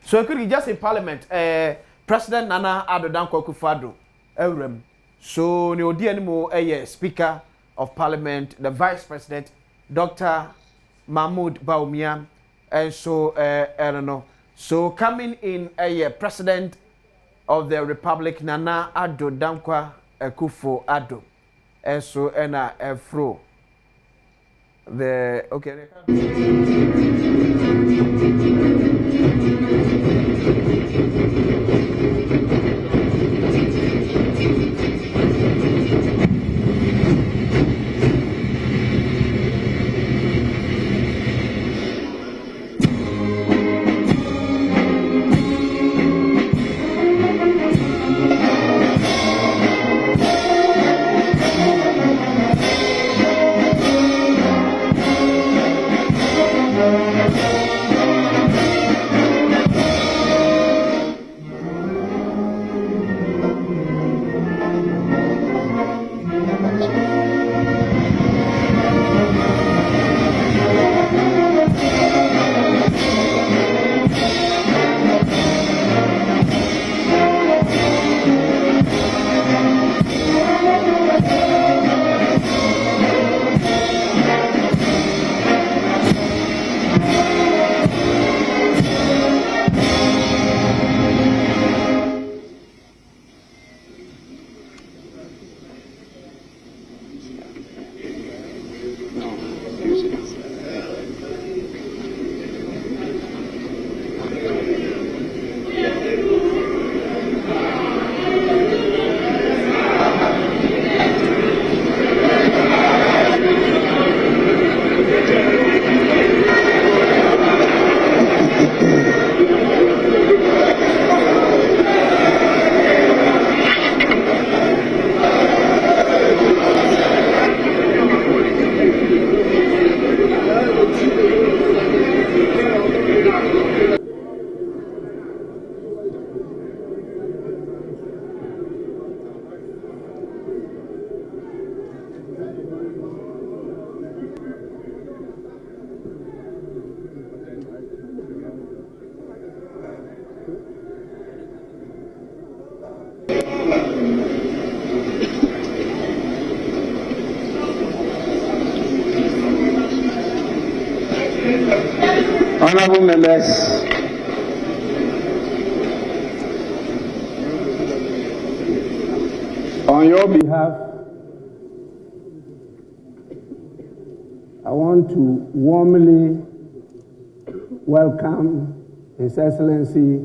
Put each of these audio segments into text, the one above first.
So could you just in Parliament, President Nana Addo Akufo-Addo, so no anymore Speaker of Parliament, the Vice President, Dr. Mahmoud Bawumia, and so I don't know. So coming in President of the Republic, Nana Addo Akufo-Addo, and so fro the okay. Honorable members, on your behalf, I want to warmly welcome His Excellency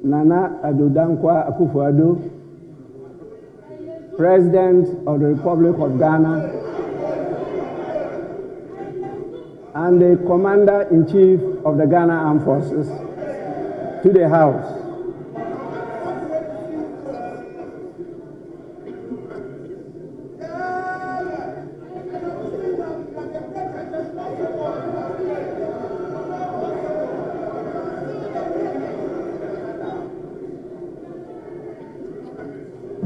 Nana Addo Akufo-Addo, President of the Republic of Ghana, and the Commander-in-Chief of the Ghana Armed Forces, to the House.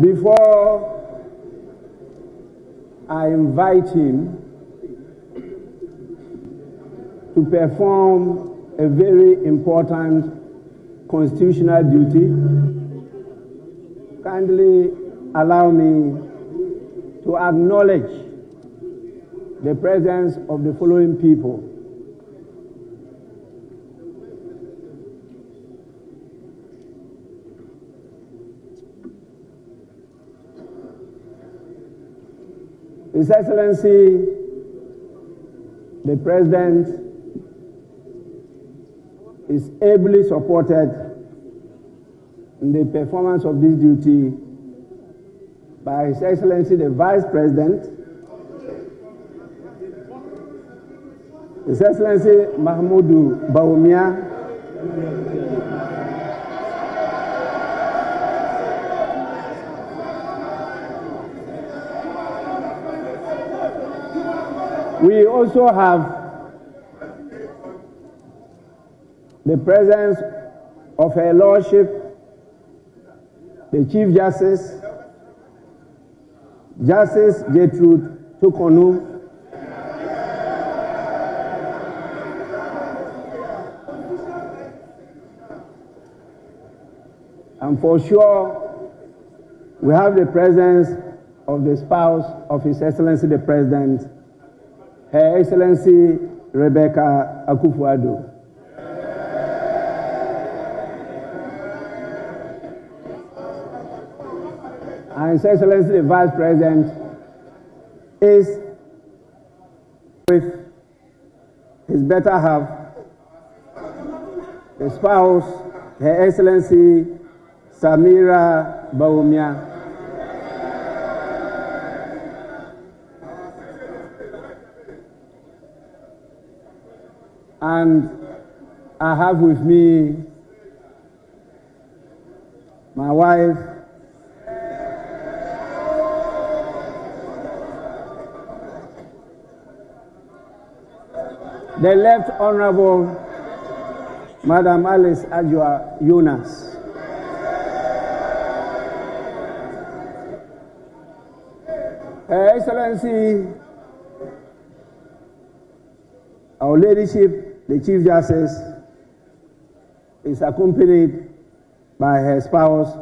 Before I invite him to perform a very important constitutional duty, kindly allow me to acknowledge the presence of the following people. His Excellency, the President, is ably supported in the performance of this duty by His Excellency the Vice President, His Excellency Mahmoud Bawumia, we also have the presence of Her Lordship, the Chief Justice, Justice Gertrude Tukonu, And for sure, we have the presence of the spouse of His Excellency the President, Her Excellency Rebecca Akufo-Addo. And His Excellency the Vice President is with his better half, the spouse, Her Excellency Samira Baumia. And I have with me my wife, the Left Honorable Madam Alice Ajua Yunus. Her Excellency, our Ladyship, the Chief Justice, is accompanied by her spouse,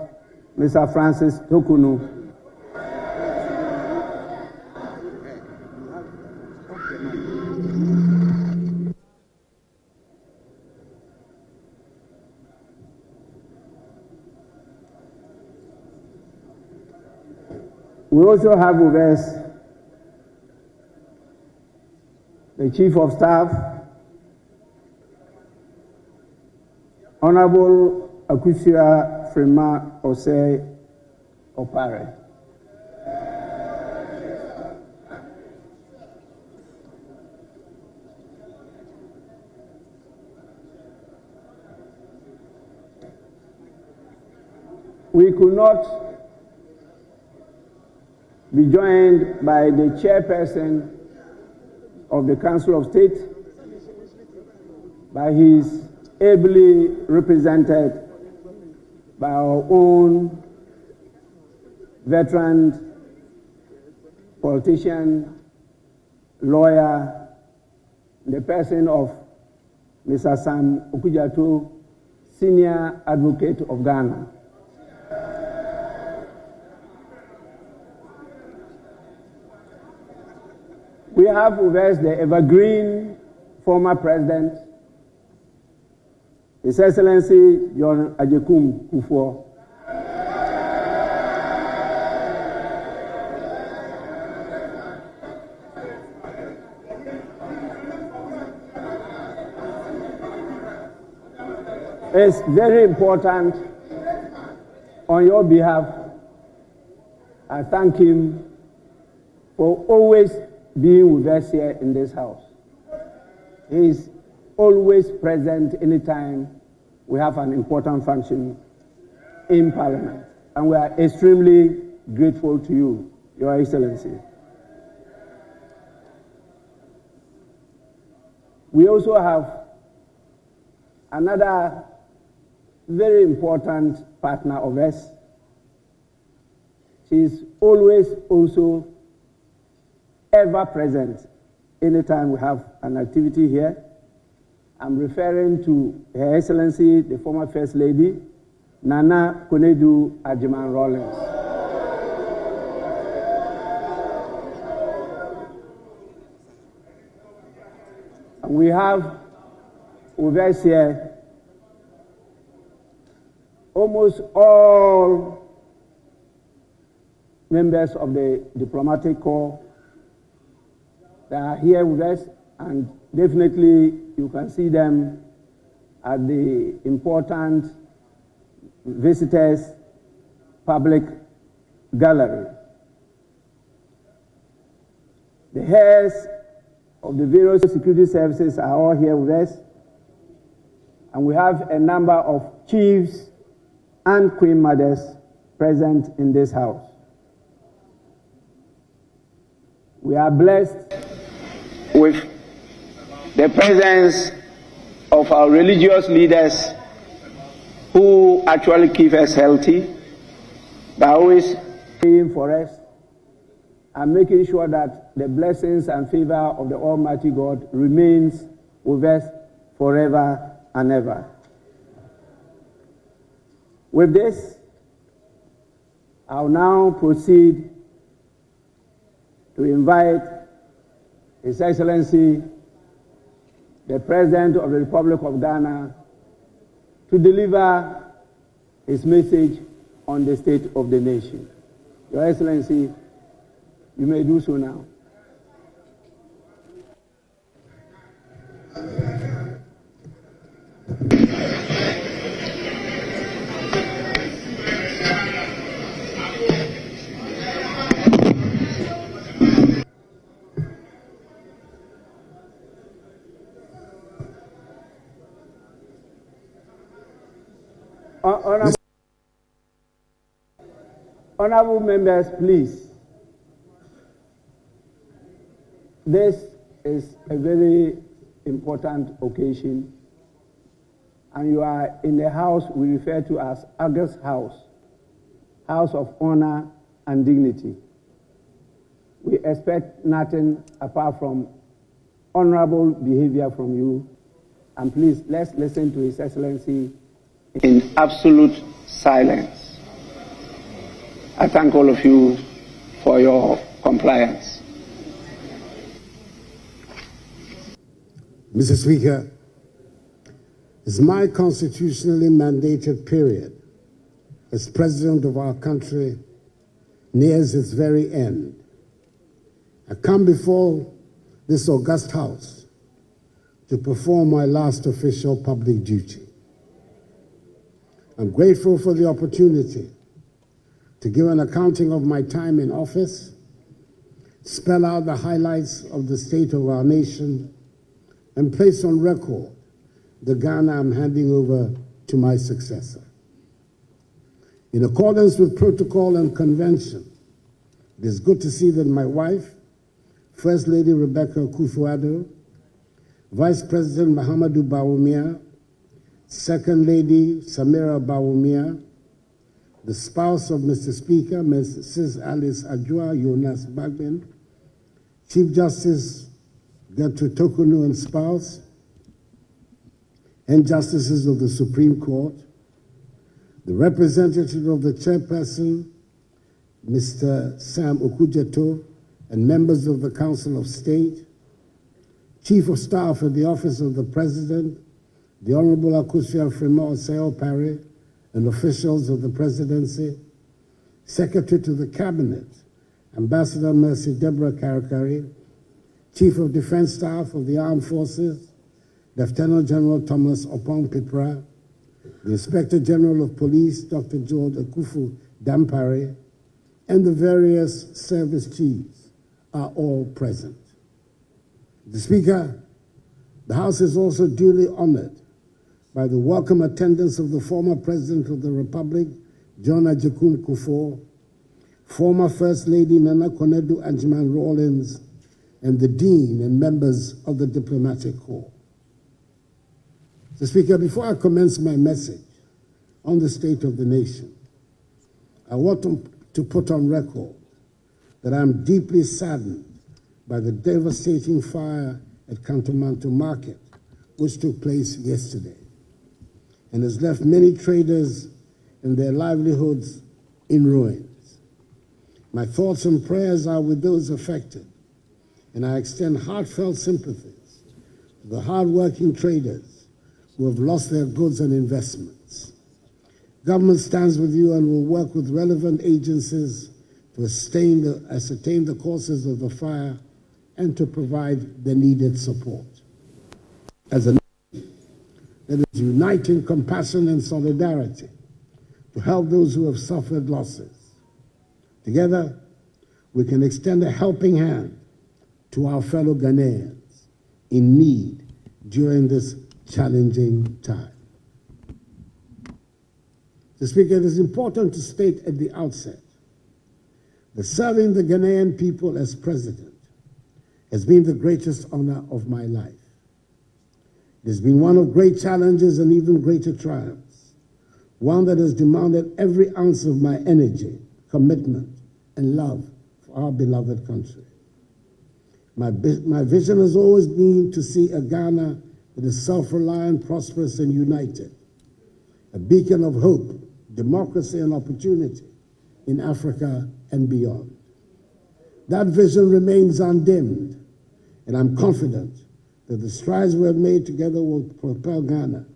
Mr. Francis Tokunu. We also have with us the Chief of Staff, Honorable Akusia Frema Osei Opare. We could not be joined by the chairperson of the Council of State, by his ably represented by our own veteran politician, lawyer, the person of Mr. Sam Okudzato, Senior Advocate of Ghana. We have with us the evergreen former president, His Excellency John Ajekum Kufuor. It's very important on your behalf. I thank him for always being with us here in this house. He is always present anytime we have an important function in Parliament. And we are extremely grateful to you, Your Excellency. We also have another very important partner of us. She is always also ever present anytime we have an activity here. I'm referring to Her Excellency, the former First Lady, Nana Konadu Agyeman-Rawlings. And we have with us here almost all members of the diplomatic corps that are here with us, and definitely you can see them at the important visitors public gallery. The heads of the various security services are all here with us, and we have a number of chiefs and queen mothers present in this house. We are blessed with the presence of our religious leaders who actually keep us healthy by always praying for us and making sure that the blessings and favor of the Almighty God remains with us forever and ever. With this, I'll now proceed to invite His Excellency, the President of the Republic of Ghana, to deliver his message on the state of the nation. Your Excellency, you may do so now. Honorable members, please. This is a very important occasion, and you are in the house we refer to as August House, House of Honor and Dignity. We expect nothing apart from honorable behavior from you, and please, let's listen to His Excellency in absolute silence. I thank all of you for your compliance. Mr. Speaker, as my constitutionally mandated period as President of our country nears its very end, I come before this august House to perform my last official public duty. I'm grateful for the opportunity to give an accounting of my time in office, spell out the highlights of the state of our nation, and place on record the Ghana I'm handing over to my successor. In accordance with protocol and convention, it is good to see that my wife, First Lady Rebecca Akufo-Addo, Vice President Mahamadou Bawumia, Second Lady Samira Bawumia, the spouse of Mr. Speaker, Mrs. Alice Adjoa Jonas Bagbin, Chief Justice Gertrude Tokunu and spouse, and justices of the Supreme Court, the representative of the chairperson, Mr. Sam Okujeto, and members of the Council of State, Chief of Staff at the Office of the President, the Honorable Akosua Fremont Oseo Parry, and officials of the Presidency, Secretary to the Cabinet, Ambassador Mercy Deborah Karakari, Chief of Defense Staff of the Armed Forces, Lieutenant General Thomas Opong Pipra, the Inspector General of Police, Dr. George Akufo-Dampare, and the various service chiefs are all present. The Speaker, the House is also duly honored by the welcome attendance of the former President of the Republic, John Agyekum Kufuor, former First Lady Nana Konadu Agyeman-Rawlings, and the Dean and members of the Diplomatic Corps. Mr. Speaker, before I commence my message on the state of the nation, I want to put on record that I am deeply saddened by the devastating fire at Kantomanto Market, which took place yesterday, and has left many traders and their livelihoods in ruins. My thoughts and prayers are with those affected, and I extend heartfelt sympathies to the hard-working traders who have lost their goods and investments. Government stands with you and will work with relevant agencies to ascertain the causes of the fire and to provide the needed support. As a nation that is unite in compassion and solidarity to help those who have suffered losses, together we can extend a helping hand to our fellow Ghanaians in need during this challenging time. Mr. Speaker, it is important to state at the outset that serving the Ghanaian people as president has been the greatest honor of my life. It has been one of great challenges and even greater triumphs, one that has demanded every ounce of my energy, commitment, and love for our beloved country. My vision has always been to see a Ghana that is self-reliant, prosperous, and united, a beacon of hope democracy, and opportunity in Africa and beyond. That vision remains undimmed, and I'm confident that the strides we have made together will propel Ghana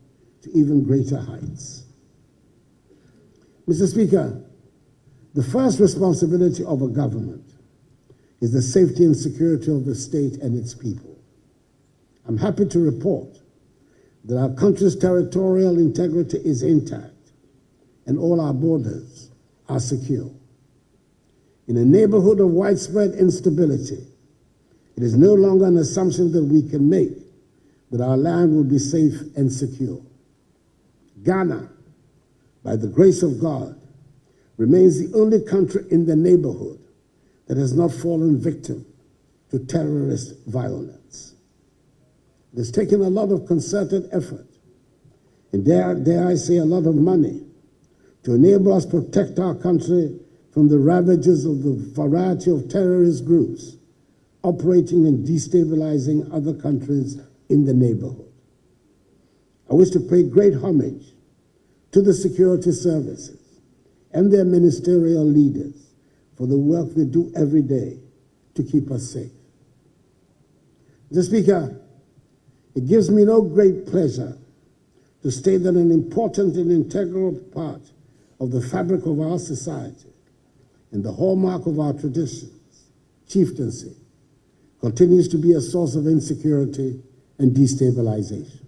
to even greater heights. Mr. Speaker, the first responsibility of a government is the safety and security of the state and its people. I'm happy to report that our country's territorial integrity is intact and all our borders are secure. In a neighborhood of widespread instability, it is no longer an assumption that we can make that our land will be safe and secure. Ghana, by the grace of God, remains the only country in the neighborhood that has not fallen victim to terrorist violence. It has taken a lot of concerted effort, and dare I say a lot of money, to enable us to protect our country from the ravages of the variety of terrorist groups operating and destabilizing other countries in the neighborhood. I wish to pay great homage to the security services and their ministerial leaders for the work they do every day to keep us safe. Mr. Speaker, it gives me no great pleasure to state that an important and integral part of the fabric of our society and the hallmark of our traditions, chieftaincy, continues to be a source of insecurity and destabilization.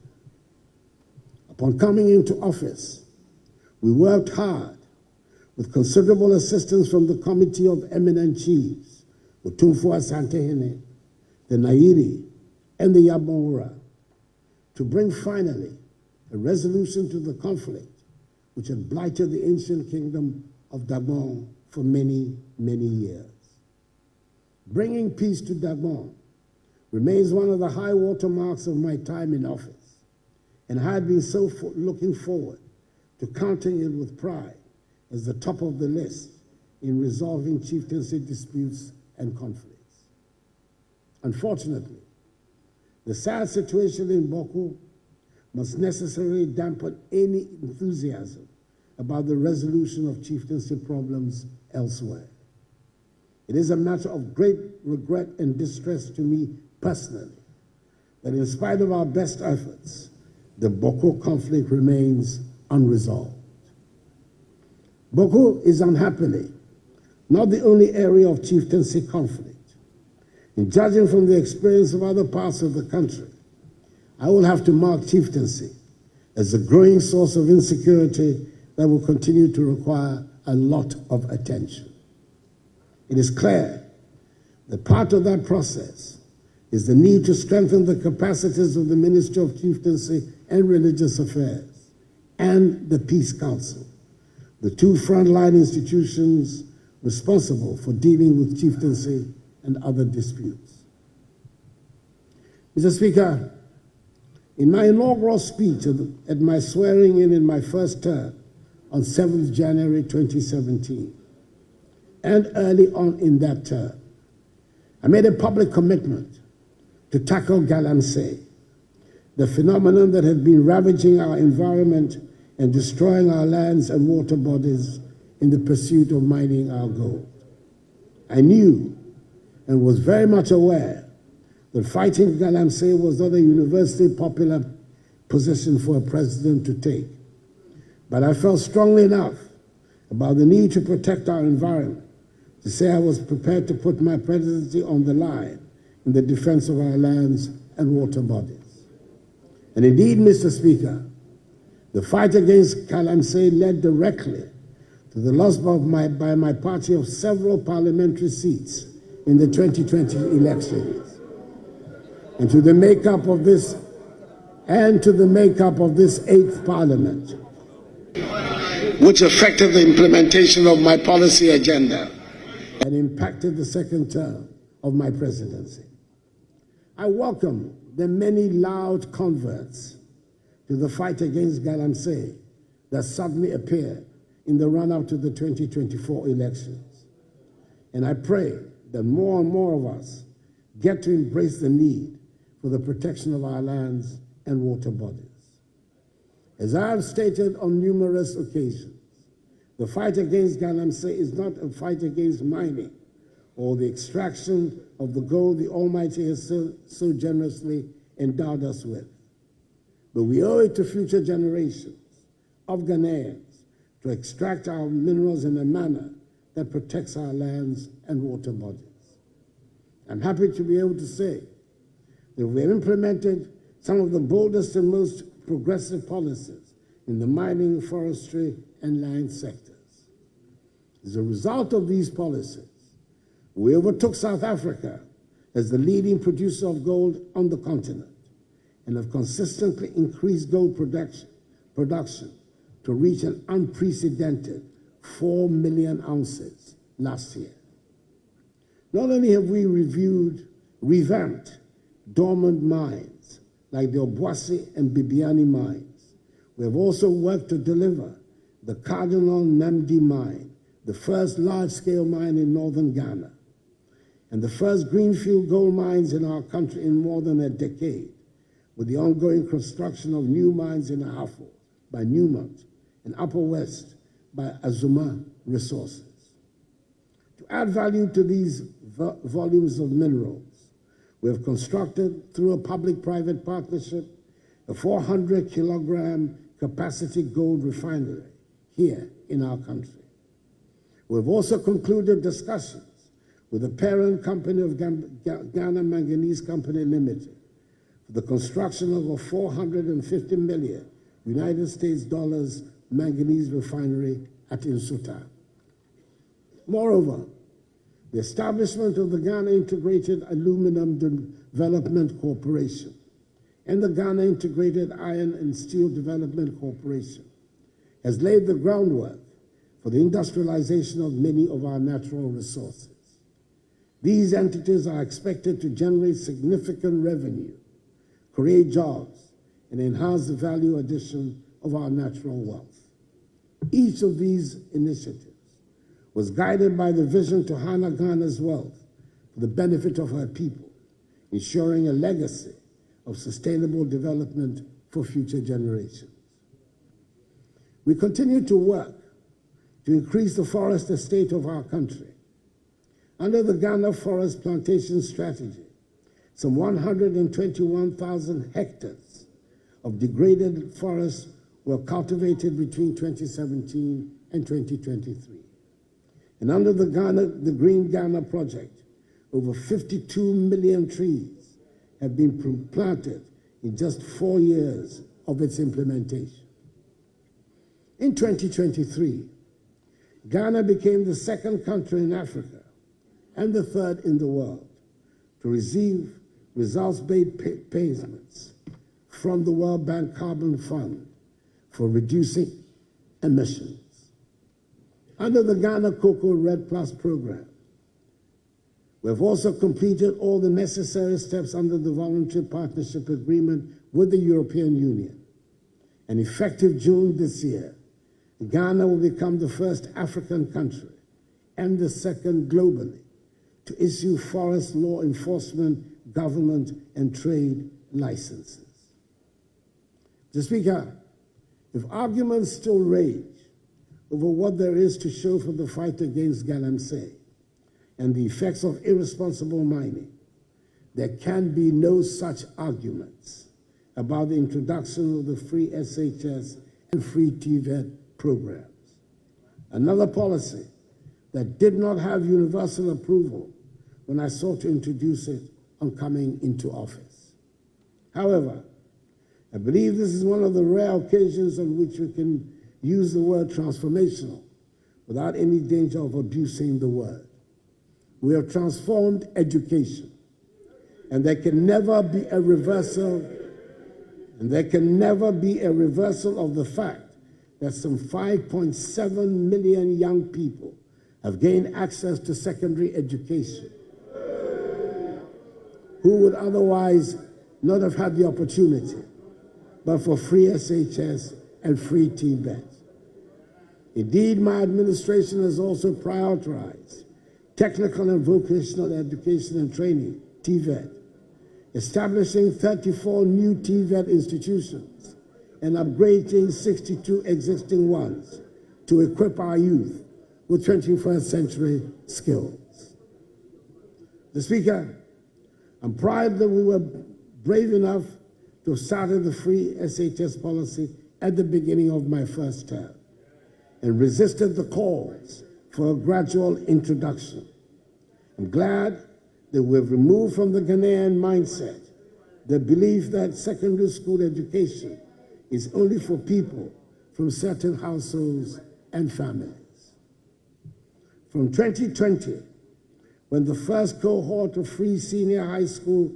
Upon coming into office, we worked hard with considerable assistance from the Committee of Eminent Chiefs, Otumfuo Asantehene, the Nairi, and the Yabonwura, to bring finally a resolution to the conflict which had blighted the ancient kingdom of Gabon for many, many years. Bringing peace to Gabon remains one of the high watermarks of my time in office, and I had been so looking forward to counting it with pride as the top of the list in resolving chieftaincy disputes and conflicts. Unfortunately, the sad situation in Boku must necessarily dampen any enthusiasm about the resolution of chieftaincy problems elsewhere. It is a matter of great regret and distress to me personally that in spite of our best efforts, the Boku conflict remains unresolved. Boku is unhappily not the only area of chieftaincy conflict. In judging from the experience of other parts of the country, I will have to mark chieftaincy as a growing source of insecurity that will continue to require a lot of attention. It is clear that part of that process is the need to strengthen the capacities of the Ministry of Chieftaincy and Religious Affairs and the Peace Council, the two frontline institutions responsible for dealing with chieftaincy and other disputes. Mr. Speaker, in my inaugural speech at my swearing in my first term on 7th January 2017, and early on in that term, I made a public commitment to tackle galamsey, the phenomenon that had been ravaging our environment and destroying our lands and water bodies in the pursuit of mining our gold. I knew and was very much aware that fighting galamsey was not a universally popular position for a president to take. But I felt strongly enough about the need to protect our environment to say I was prepared to put my presidency on the line in the defense of our lands and water bodies. And indeed, Mr. Speaker, the fight against galamsey led directly to the loss by my party of several parliamentary seats in the 2020 elections, and to the makeup of this 8th Parliament, which affected the implementation of my policy agenda and impacted the second term of my presidency. I welcome the many loud converts to the fight against galamsey that suddenly appeared in the run-up to the 2024 elections. And I pray that more and more of us get to embrace the need for the protection of our lands and water bodies. As I have stated on numerous occasions, The fight against galamsey is not a fight against mining or the extraction of the gold the Almighty has so generously endowed us with. But we owe it to future generations of Ghanaians to extract our minerals in a manner that protects our lands and water bodies. I'm happy to be able to say that we have implemented some of the boldest and most progressive policies in the mining, forestry, and land sectors. As a result of these policies, we overtook South Africa as the leading producer of gold on the continent and have consistently increased gold production to reach an unprecedented 4 million ounces last year. Not only have we revamped dormant mines like the Obuasi and Bibiani mines, we have also worked to deliver the Cardinal Namdi mine, the first large-scale mine in northern Ghana, and the first greenfield gold mines in our country in more than a decade, with the ongoing construction of new mines in Ahafo by Newmont and Upper West by Azuma Resources. To add value to these volumes of minerals, we have constructed, through a public-private partnership, a 400-kilogram capacity gold refinery here in our country. We have also concluded discussions with the parent company of Ghana Manganese Company Limited for the construction of a $450 million United States dollars manganese refinery at Nsuta. Moreover, the establishment of the Ghana Integrated Aluminum Development Corporation and the Ghana Integrated Iron and Steel Development Corporation has laid the groundwork for the industrialization of many of our natural resources. These entities are expected to generate significant revenue, create jobs, and enhance the value addition of our natural wealth. Each of these initiatives was guided by the vision to harness Ghana's wealth for the benefit of her people, ensuring a legacy of sustainable development for future generations. We continue to work to increase the forest estate of our country. Under the Ghana Forest Plantation Strategy, some 121,000 hectares of degraded forests were cultivated between 2017 and 2023. And under the Green Ghana Project, over 52 million trees have been planted in just 4 years of its implementation. In 2023, Ghana became the second country in Africa and the third in the world to receive results-based payments from the World Bank Carbon Fund for reducing emissions. Under the Ghana Cocoa Red Plus program, we have also completed all the necessary steps under the voluntary partnership agreement with the European Union. And effective June this year, Ghana will become the first African country and the second globally to issue forest law enforcement, government, and trade licenses. Mr. Speaker, if arguments still rage over what there is to show for the fight against galamsey and the effects of irresponsible mining, there can be no such arguments about the introduction of the free SHS and free TVET programs. Another policy that did not have universal approval when I sought to introduce it on coming into office. However, I believe this is one of the rare occasions on which we can use the word transformational without any danger of abusing the word. We have transformed education, and there can never be a reversal, of the fact that some 5.7 million young people have gained access to secondary education who would otherwise not have had the opportunity, but for free SHS and free TVET. Indeed, my administration has also prioritized technical and vocational education and training, TVET, establishing 34 new TVET institutions and upgrading 62 existing ones to equip our youth with 21st century skills. Mr. Speaker, I'm proud that we were brave enough to have started the free SHS policy at the beginning of my first term and resisted the calls for a gradual introduction. I'm glad that we've removed from the Ghanaian mindset the belief that secondary school education is only for people from certain households and families. From 2020, when the first cohort of free senior high school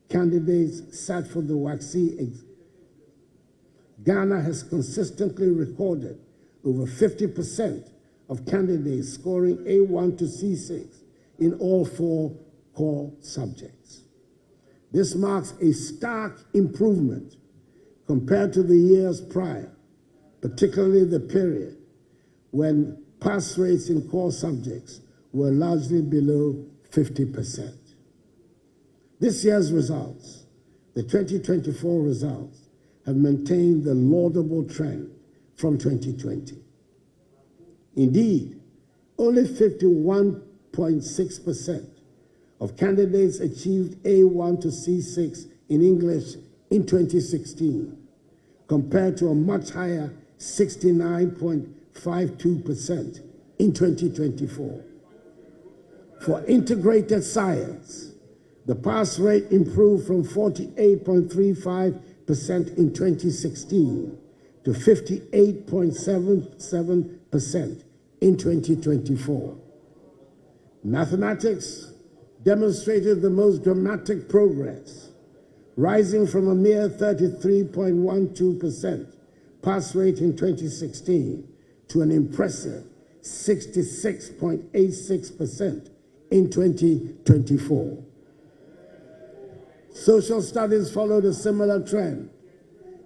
candidates sat for the WACC exam, Ghana has consistently recorded over 50% of candidates scoring A1 to C6 in all 4 core subjects. This marks a stark improvement compared to the years prior, particularly the period when pass rates in core subjects were largely below 50%. This year's results, the 2024 results, have maintained the laudable trend from 2020. Indeed, only 51.6% of candidates achieved A1 to C6 in English in 2016, compared to a much higher 69.52% in 2024. For integrated science, the pass rate improved from 48.35% in 2016 to 58.77% in 2024. Mathematics demonstrated the most dramatic progress, rising from a mere 33.12% pass rate in 2016 to an impressive 66.86% in 2024. Social studies followed a similar trend,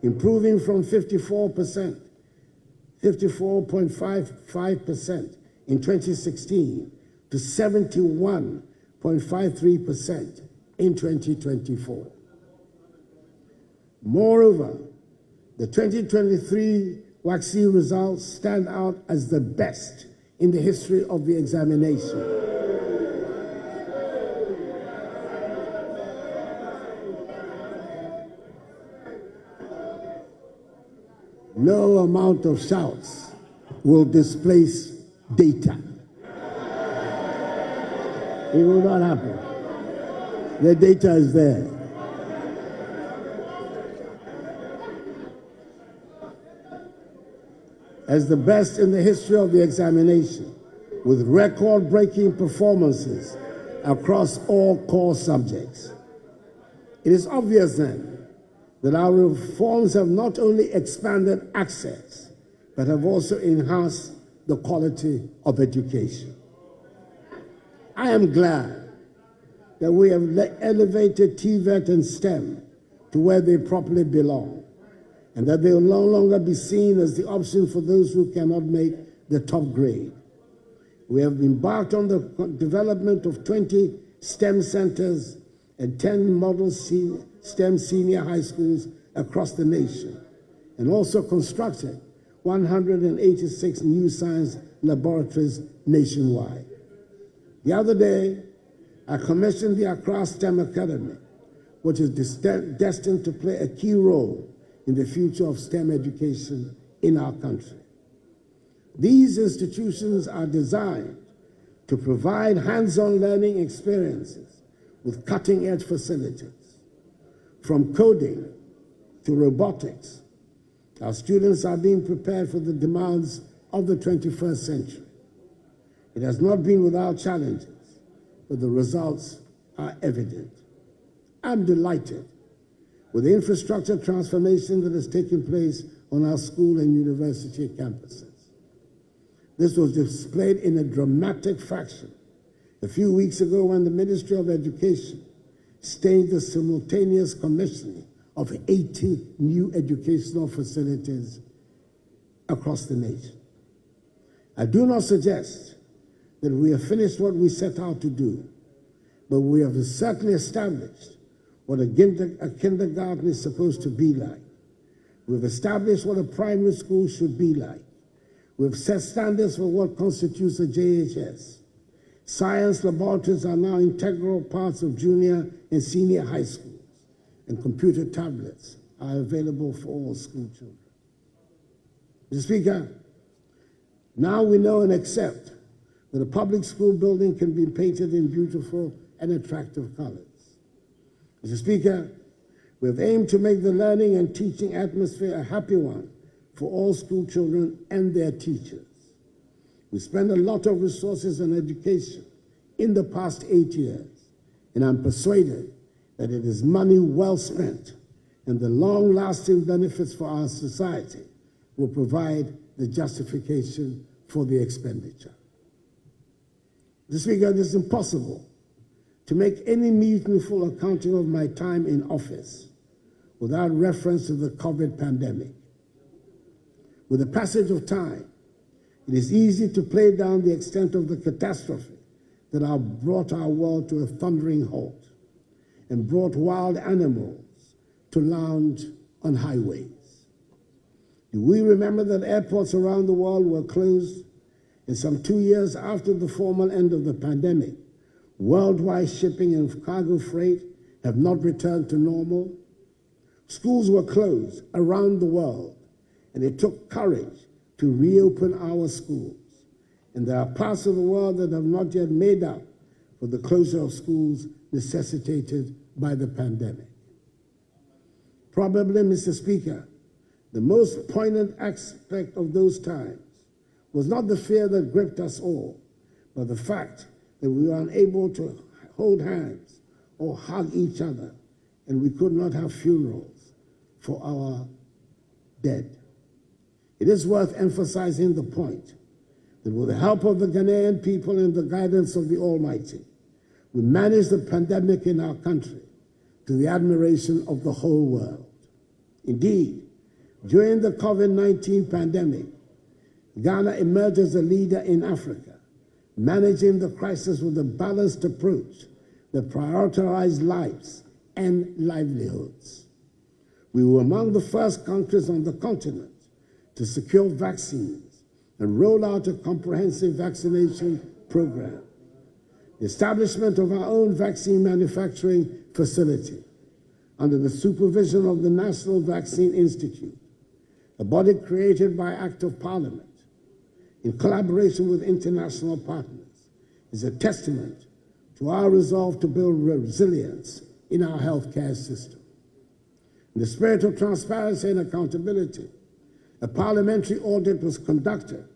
improving from 54.55% in 2016 to 71.53% in 2024. Moreover, the 2023 WACC results stand out as the best in the history of the examination. No amount of shouts will displace data. It will not happen. The data is there. As the best in the history of the examination, with record-breaking performances across all core subjects. It is obvious then that our reforms have not only expanded access, but have also enhanced the quality of education. I am glad that we have elevated TVET and STEM to where they properly belong, and that they will no longer be seen as the option for those who cannot make the top grade. We have embarked on the development of 20 STEM centers and 10 model STEM senior high schools across the nation, and also constructed 186 new science laboratories nationwide. The other day, I commissioned the Accra STEM Academy, which is destined to play a key role in the future of STEM education in our country. These institutions are designed to provide hands-on learning experiences with cutting-edge facilities. From coding to robotics, our students are being prepared for the demands of the 21st century. It has not been without challenges, but the results are evident. I'm delighted with the infrastructure transformation that has taken place on our school and university campuses. This was displayed in a dramatic fashion a few weeks ago when the Ministry of Education staged the simultaneous commissioning of 80 new educational facilities across the nation. I do not suggest that we have finished what we set out to do, but we have certainly established what a kindergarten is supposed to be like. We've established what a primary school should be like. We've set standards for what constitutes a JHS. Science laboratories are now integral parts of junior and senior high schools, and computer tablets are available for all school children. Mr. Speaker, now we know and accept that a public school building can be painted in beautiful and attractive colors. Mr. Speaker, we have aimed to make the learning and teaching atmosphere a happy one for all school children and their teachers. We spend a lot of resources on education in the past 8 years, and I'm persuaded that it is money well spent, and the long-lasting benefits for our society will provide the justification for the expenditure. Mr. Speaker, it is impossible to make any meaningful accounting of my time in office without reference to the COVID pandemic. With the passage of time, it is easy to play down the extent of the catastrophe that have brought our world to a thundering halt and brought wild animals to lounge on highways. Do we remember that airports around the world were closed, and some 2 years after the formal end of the pandemic, worldwide shipping and cargo freight have not returned to normal? Schools were closed around the world, and it took courage to reopen our schools. And there are parts of the world that have not yet made up for the closure of schools necessitated by the pandemic. Probably, Mr. Speaker, the most poignant aspect of those times was not the fear that gripped us all, but the fact that we were unable to hold hands or hug each other, and we could not have funerals for our dead. It is worth emphasizing the point that with the help of the Ghanaian people and the guidance of the Almighty, we managed the pandemic in our country to the admiration of the whole world. Indeed, during the COVID-19 pandemic, Ghana emerged as a leader in Africa, managing the crisis with a balanced approach that prioritized lives and livelihoods. We were among the first countries on the continent to secure vaccines and roll out a comprehensive vaccination program. The establishment of our own vaccine manufacturing facility under the supervision of the National Vaccine Institute, a body created by Act of Parliament in collaboration with international partners, is a testament to our resolve to build resilience in our healthcare system. In the spirit of transparency and accountability, a parliamentary audit was conducted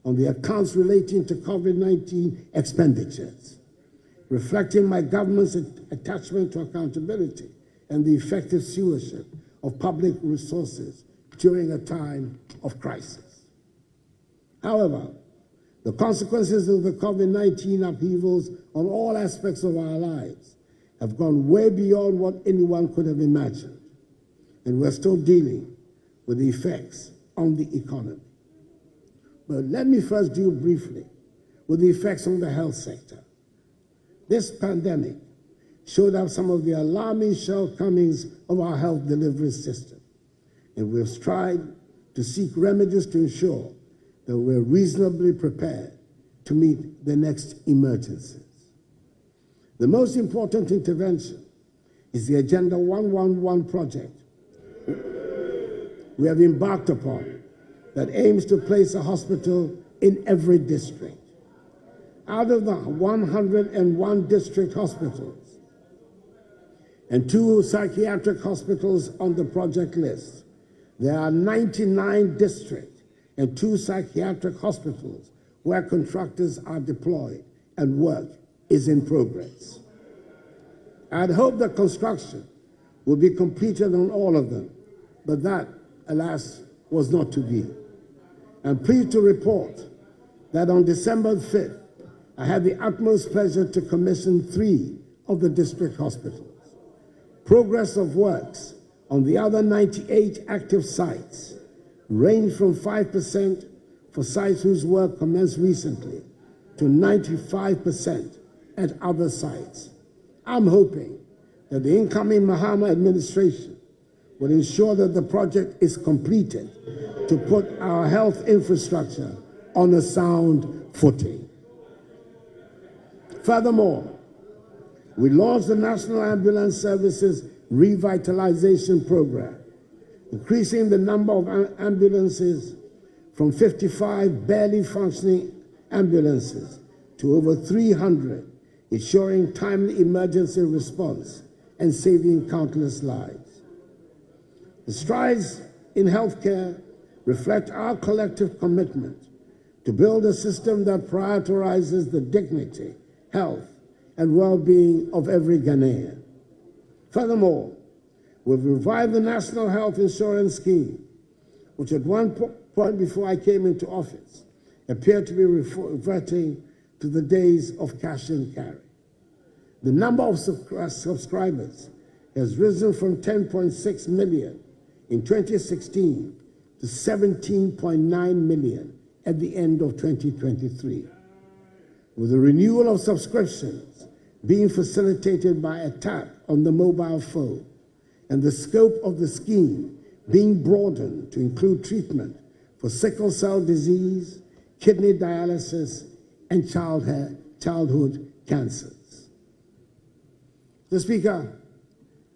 on the accounts relating to COVID-19 expenditures, reflecting my government's attachment to accountability and the effective stewardship of public resources during a time of crisis. However, the consequences of the COVID-19 upheavals on all aspects of our lives have gone way beyond what anyone could have imagined, and we're still dealing with the effects on the economy. But let me first deal briefly with the effects on the health sector. This pandemic showed up some of the alarming shortcomings of our health delivery system, and we've strived to seek remedies to ensure that we're reasonably prepared to meet the next emergencies. The most important intervention is the Agenda 111 project we have embarked upon that aims to place a hospital in every district. Out of the 101 district hospitals and 2 psychiatric hospitals on the project list, there are 99 district and 2 psychiatric hospitals where contractors are deployed and work is in progress. I'd hoped that construction would be completed on all of them, but that, alas, was not to be. I'm pleased to report that on December 5th, I had the utmost pleasure to commission 3 of the district hospitals. Progress of works on the other 98 active sites range from 5% for sites whose work commenced recently to 95% at other sites. I'm hoping that the incoming Mahama administration will ensure that the project is completed to put our health infrastructure on a sound footing. Furthermore, we launched the National Ambulance Services Revitalization Program, increasing the number of ambulances from 55 barely functioning ambulances to over 300, ensuring timely emergency response and saving countless lives. The strides in healthcare reflect our collective commitment to build a system that prioritizes the dignity, health, and well-being of every Ghanaian. Furthermore, we've revived the National Health Insurance Scheme, which at one point before I came into office appeared to be reverting to the days of cash and carry. The number of subscribers has risen from 10.6 million in 2016 to 17.9 million at the end of 2023. With the renewal of subscriptions being facilitated by a tap on the mobile phone and the scope of the scheme being broadened to include treatment for sickle cell disease, kidney dialysis, and childhood cancers. Mr. Speaker,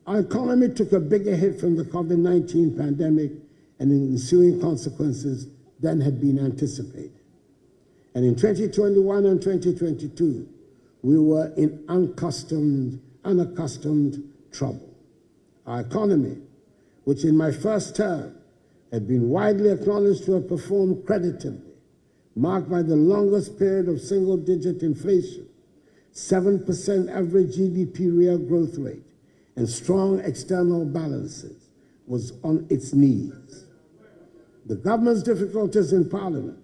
our economy took a bigger hit from the COVID-19 pandemic and the ensuing consequences than had been anticipated. And in 2021 and 2022, we were in unaccustomed trouble. Our economy, which in my first term had been widely acknowledged to have performed creditably, marked by the longest period of single-digit inflation, 7% average GDP real growth rate, and strong external balances, was on its knees. The government's difficulties in Parliament,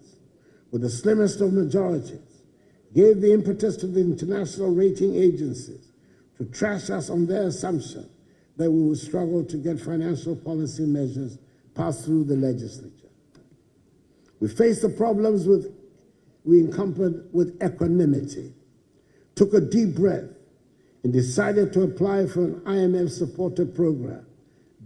with the slimmest of majorities, gave the impetus to the international rating agencies to trash us on their assumption that we would struggle to get financial policy measures passed through the legislature. We faced the problems we encountered with equanimity, took a deep breath, and decided to apply for an IMF-supported program,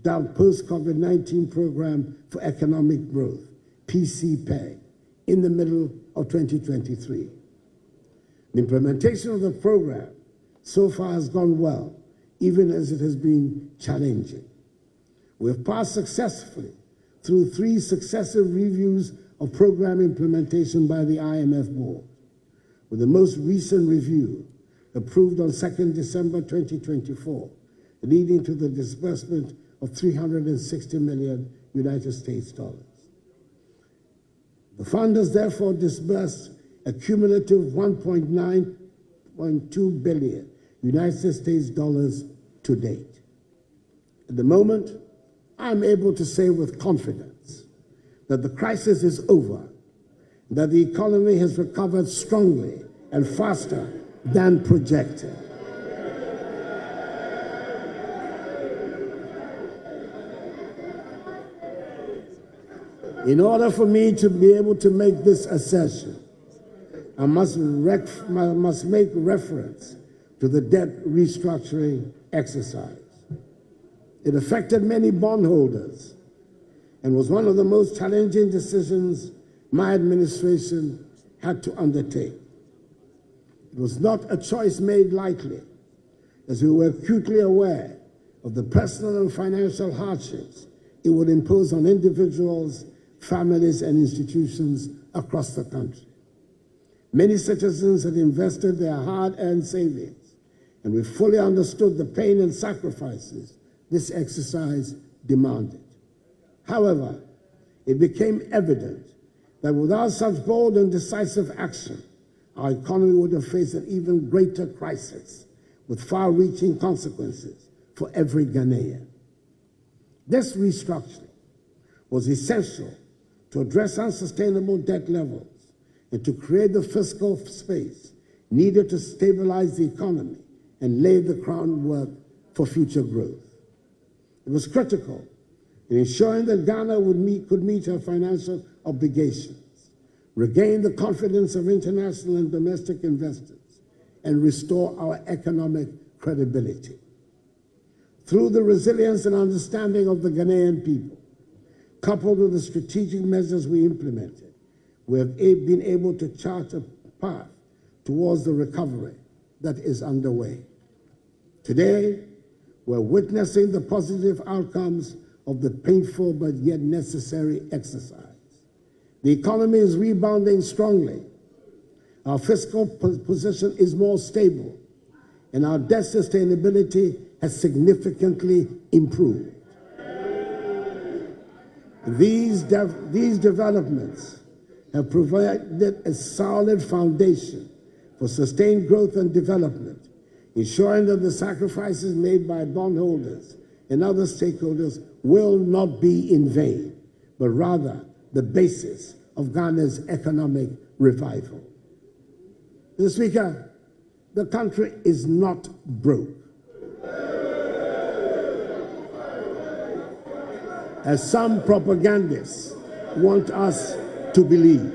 dubbed Post-COVID-19 Program for Economic Growth, PCPEG, in the middle of 2023. The implementation of the program so far has gone well, even as it has been challenging. We have passed successfully through 3 successive reviews of program implementation by the IMF board, with the most recent review approved on 2nd December 2024, leading to the disbursement of $360 million United States dollars. The fund has therefore disbursed a cumulative $1.9 billion United States dollars to date. At the moment, I'm able to say with confidence that the crisis is over, that the economy has recovered strongly and faster than projected. In order for me to be able to make this assertion, I must make reference to the debt restructuring exercise. It affected many bondholders and was one of the most challenging decisions my administration had to undertake. It was not a choice made lightly, as we were acutely aware of the personal and financial hardships it would impose on individuals, families, and institutions across the country. Many citizens had invested their hard-earned savings, and we fully understood the pain and sacrifices this exercise demanded. However, it became evident that without such bold and decisive action, our economy would have faced an even greater crisis with far-reaching consequences for every Ghanaian. This restructuring was essential to address unsustainable debt levels and to create the fiscal space needed to stabilize the economy and lay the groundwork for future growth. It was critical in ensuring that Ghana could meet her financial obligations, regain the confidence of international and domestic investors, and restore our economic credibility. Through the resilience and understanding of the Ghanaian people, coupled with the strategic measures we implemented, we have been able to chart a path towards the recovery that is underway. Today, we're witnessing the positive outcomes of the painful but yet necessary exercise. The economy is rebounding strongly. Our fiscal position is more stable, and our debt sustainability has significantly improved. These developments have provided a solid foundation for sustained growth and development, ensuring that the sacrifices made by bondholders and other stakeholders will not be in vain, but rather the basis of Ghana's economic revival. Mr. Speaker, the country is not broke, as some propagandists want us to believe.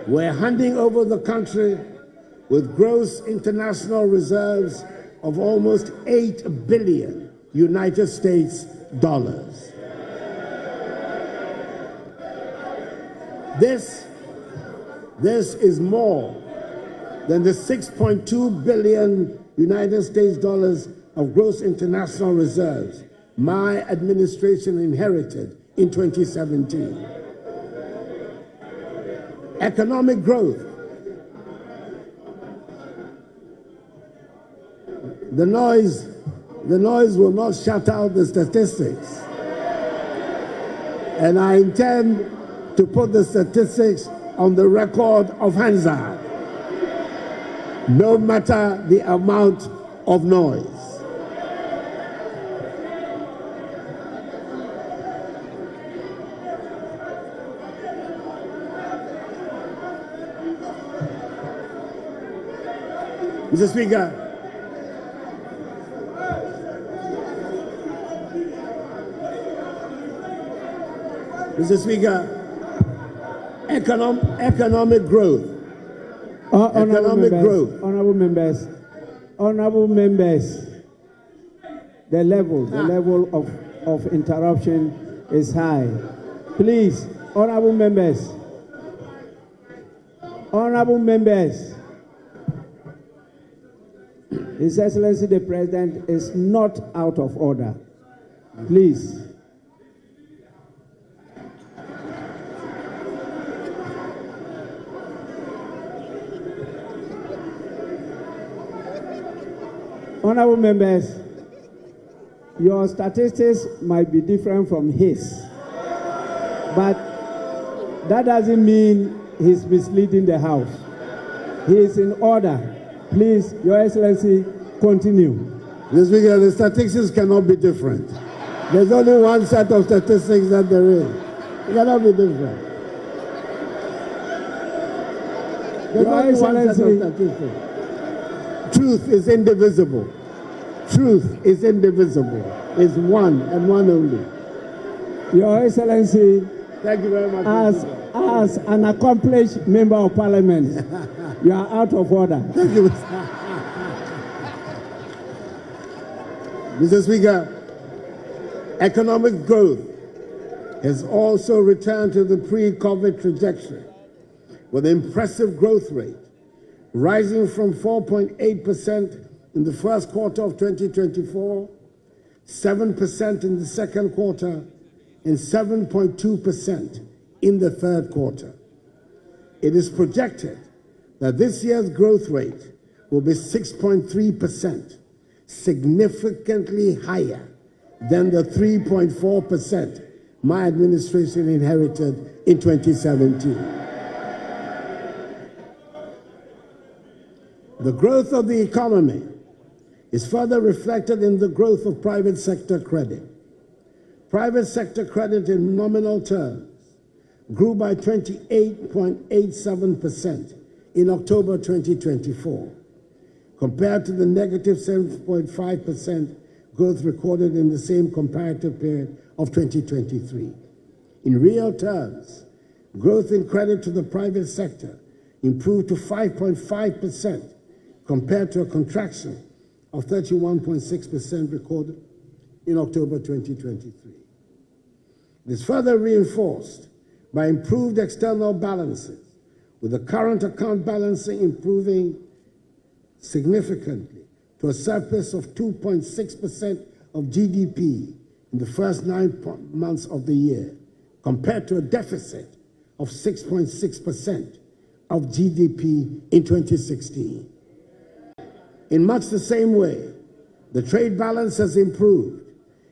We're handing over the country with gross international reserves of almost 8 billion United States dollars. This is more than the 6.2 billion United States dollars of gross international reserves my administration inherited in 2017. Economic growth. The noise will not shut out the statistics. And I intend to put the statistics on the record of Hansard, no matter the amount of noise. Mr. Speaker, economic growth. Honorable members, the level of interruption is high. Please, honorable members, His Excellency the President is not out of order. Please. Honorable members, your statistics might be different from his, but that doesn't mean he's misleading the House. He is in order. Please, Your Excellency, continue. Mr. Speaker, the statistics cannot be different. There's only one set of statistics that there is. It cannot be different. There's only one set of statistics. Truth is indivisible. Truth is indivisible. It's one and one only. Your Excellency, thank you very much. As an accomplished member of Parliament, you are out of order. Thank you, Mr. Speaker. Economic growth has also returned to the pre-COVID trajectory, with an impressive growth rate rising from 4.8% in the first quarter of 2024, 7% in the second quarter, and 7.2% in the third quarter. It is projected that this year's growth rate will be 6.3%, significantly higher than the 3.4% my administration inherited in 2017. The growth of the economy is further reflected in the growth of private sector credit. Private sector credit in nominal terms grew by 28.87% in October 2024, compared to the negative 7.5% growth recorded in the same comparative period of 2023. In real terms, growth in credit to the private sector improved to 5.5%, compared to a contraction of 31.6% recorded in October 2023. It is further reinforced by improved external balances, with the current account balancing improving significantly to a surplus of 2.6% of GDP in the first 9 months of the year, compared to a deficit of 6.6% of GDP in 2016. In much the same way, the trade balance has improved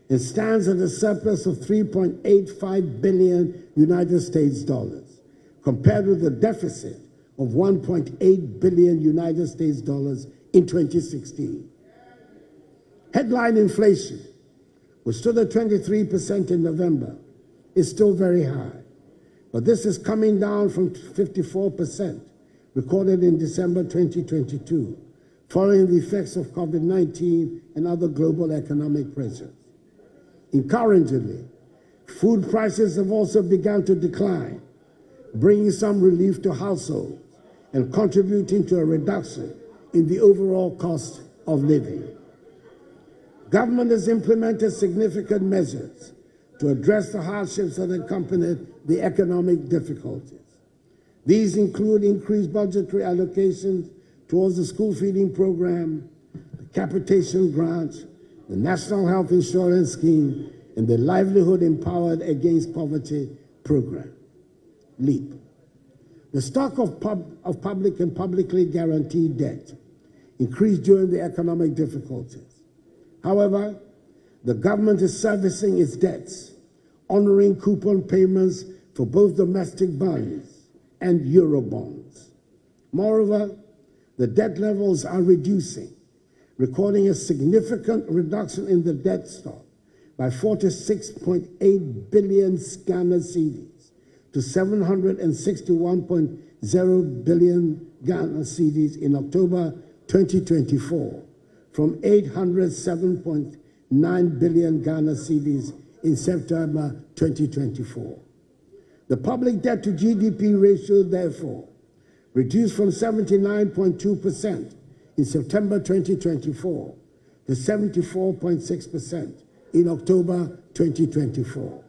and stands at a surplus of 3.85 billion United States dollars, compared with a deficit of 1.8 billion United States dollars in 2016. Headline inflation, which stood at 23% in November, is still very high, but this is coming down from 54% recorded in December 2022, following the effects of COVID-19 and other global economic pressures. Encouragingly, food prices have also begun to decline, bringing some relief to households and contributing to a reduction in the overall cost of living. Government has implemented significant measures to address the hardships that accompanied the economic difficulties. These include increased budgetary allocations towards the school feeding program, the capitation grant, the National Health Insurance Scheme, and the Livelihood Empowered Against Poverty program, LEAP. The stock of public and publicly guaranteed debt increased during the economic difficulties. However, the government is servicing its debts, honoring coupon payments for both domestic bonds and euro bonds. Moreover, the debt levels are reducing, recording a significant reduction in the debt stock by 46.8 billion Ghana cedis to 761.0 billion Ghana cedis in October 2024, from 807.9 billion Ghana cedis in September 2024. The public debt to GDP ratio, therefore, reduced from 79.2% in September 2024 to 74.6% in October 2024.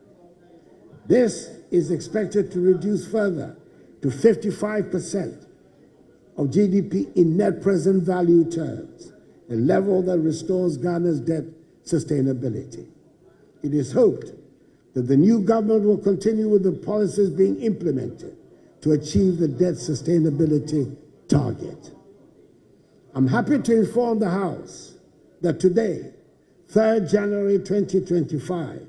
This is expected to reduce further to 55% of GDP in net present value terms, a level that restores Ghana's debt sustainability. It is hoped that the new government will continue with the policies being implemented to achieve the debt sustainability target. I'm happy to inform the House that today, 3rd January 2025,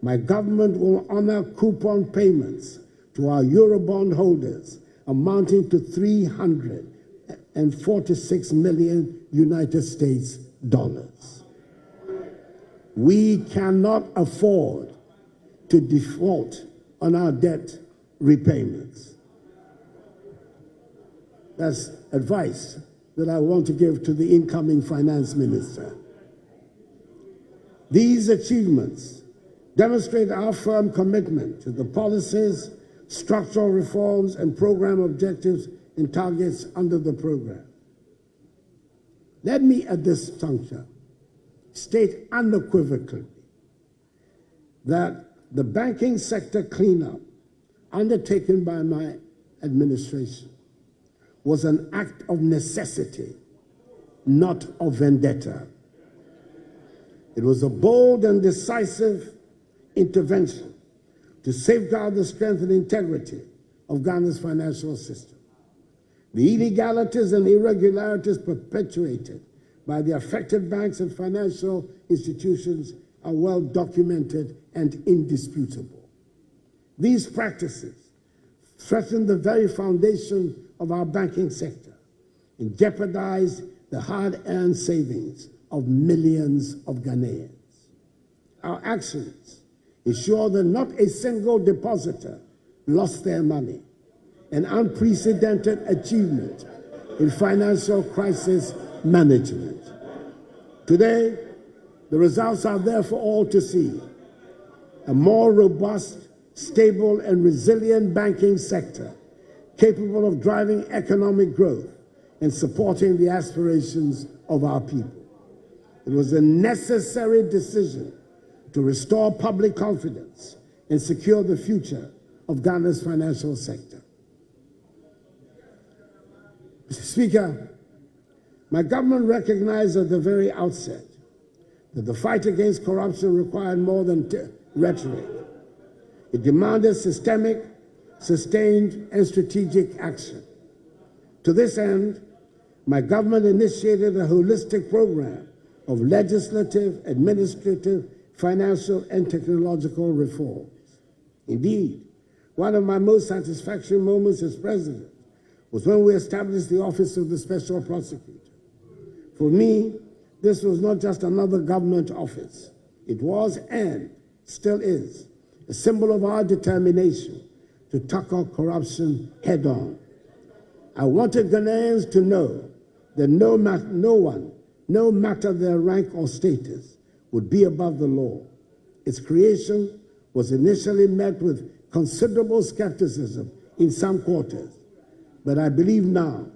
my government will honor coupon payments to our Eurobond holders amounting to $346 million United States dollars. We cannot afford to default on our debt repayments. That's advice that I want to give to the incoming finance minister. These achievements demonstrate our firm commitment to the policies, structural reforms, and program objectives and targets under the program. Let me at this juncture state unequivocally that the banking sector cleanup undertaken by my administration was an act of necessity, not of vendetta. It was a bold and decisive intervention to safeguard the strength and integrity of Ghana's financial system. The illegalities and irregularities perpetuated by the affected banks and financial institutions are well documented and indisputable. These practices threaten the very foundation of our banking sector and jeopardize the hard-earned savings of millions of Ghanaians. Our actions ensure that not a single depositor lost their money, an unprecedented achievement in financial crisis management. Today, the results are there for all to see. A more robust, stable, and resilient banking sector capable of driving economic growth and supporting the aspirations of our people. It was a necessary decision to restore public confidence and secure the future of Ghana's financial sector. Mr. Speaker, my government recognized at the very outset that the fight against corruption required more than rhetoric. It demanded systemic, sustained, and strategic action. To this end, my government initiated a holistic program of legislative, administrative, financial, and technological reforms. Indeed, one of my most satisfactory moments as president was when we established the Office of the Special Prosecutor. For me, this was not just another government office. It was, and still is, a symbol of our determination to tackle corruption head-on. I wanted Ghanaians to know that no one, no matter their rank or status, would be above the law. Its creation was initially met with considerable skepticism in some quarters, but I believe now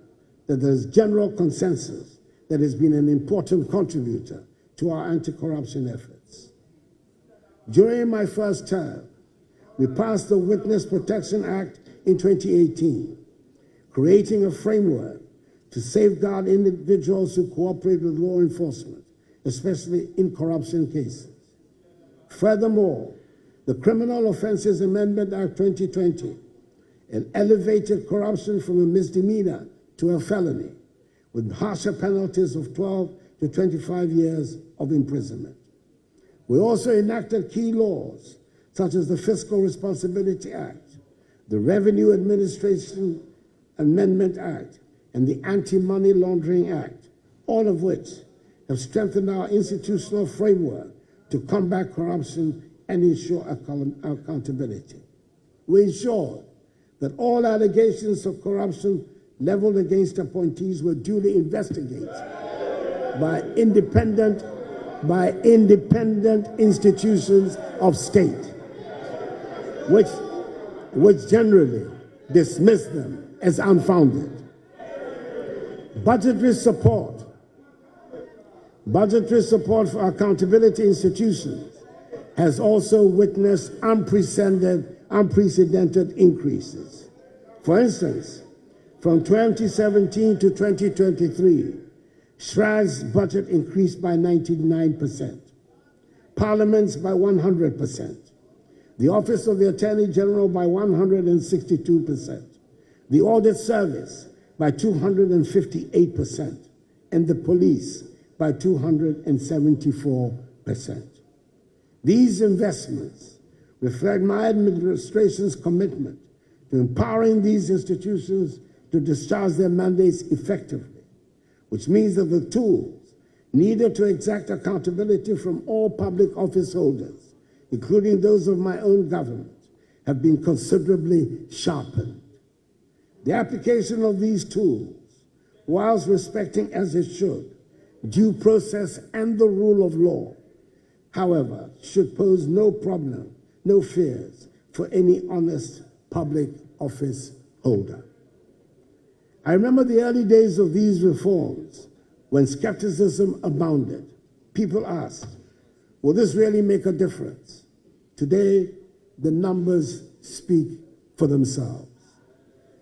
that there is general consensus that has been an important contributor to our anti-corruption efforts. During my first term, we passed the Witness Protection Act in 2018, creating a framework to safeguard individuals who cooperate with law enforcement, especially in corruption cases. Furthermore, the Criminal Offences Amendment Act 2020 elevated corruption from a misdemeanor to a felony, with harsher penalties of 12 to 25 years of imprisonment. We also enacted key laws, such as the Fiscal Responsibility Act, the Revenue Administration Amendment Act, and the Anti-Money Laundering Act, all of which have strengthened our institutional framework to combat corruption and ensure accountability. We ensured that all allegations of corruption leveled against appointees were duly investigated by independent institutions of state, which generally dismiss them as unfounded. Budgetary support for accountability institutions has also witnessed unprecedented increases. For instance, from 2017 to 2023, SRA's budget increased by 99%, Parliament's by 100%, the Office of the Attorney General by 162%, the Audit Service by 258%, and the police by 274%. These investments reflect my administration's commitment to empowering these institutions to discharge their mandates effectively, which means that the tools needed to exact accountability from all public office holders, including those of my own government, have been considerably sharpened. The application of these tools, whilst respecting as it should due process and the rule of law, however, should pose no problem, no fears for any honest public office holder. I remember the early days of these reforms when skepticism abounded. People asked, will this really make a difference? Today, the numbers speak for themselves.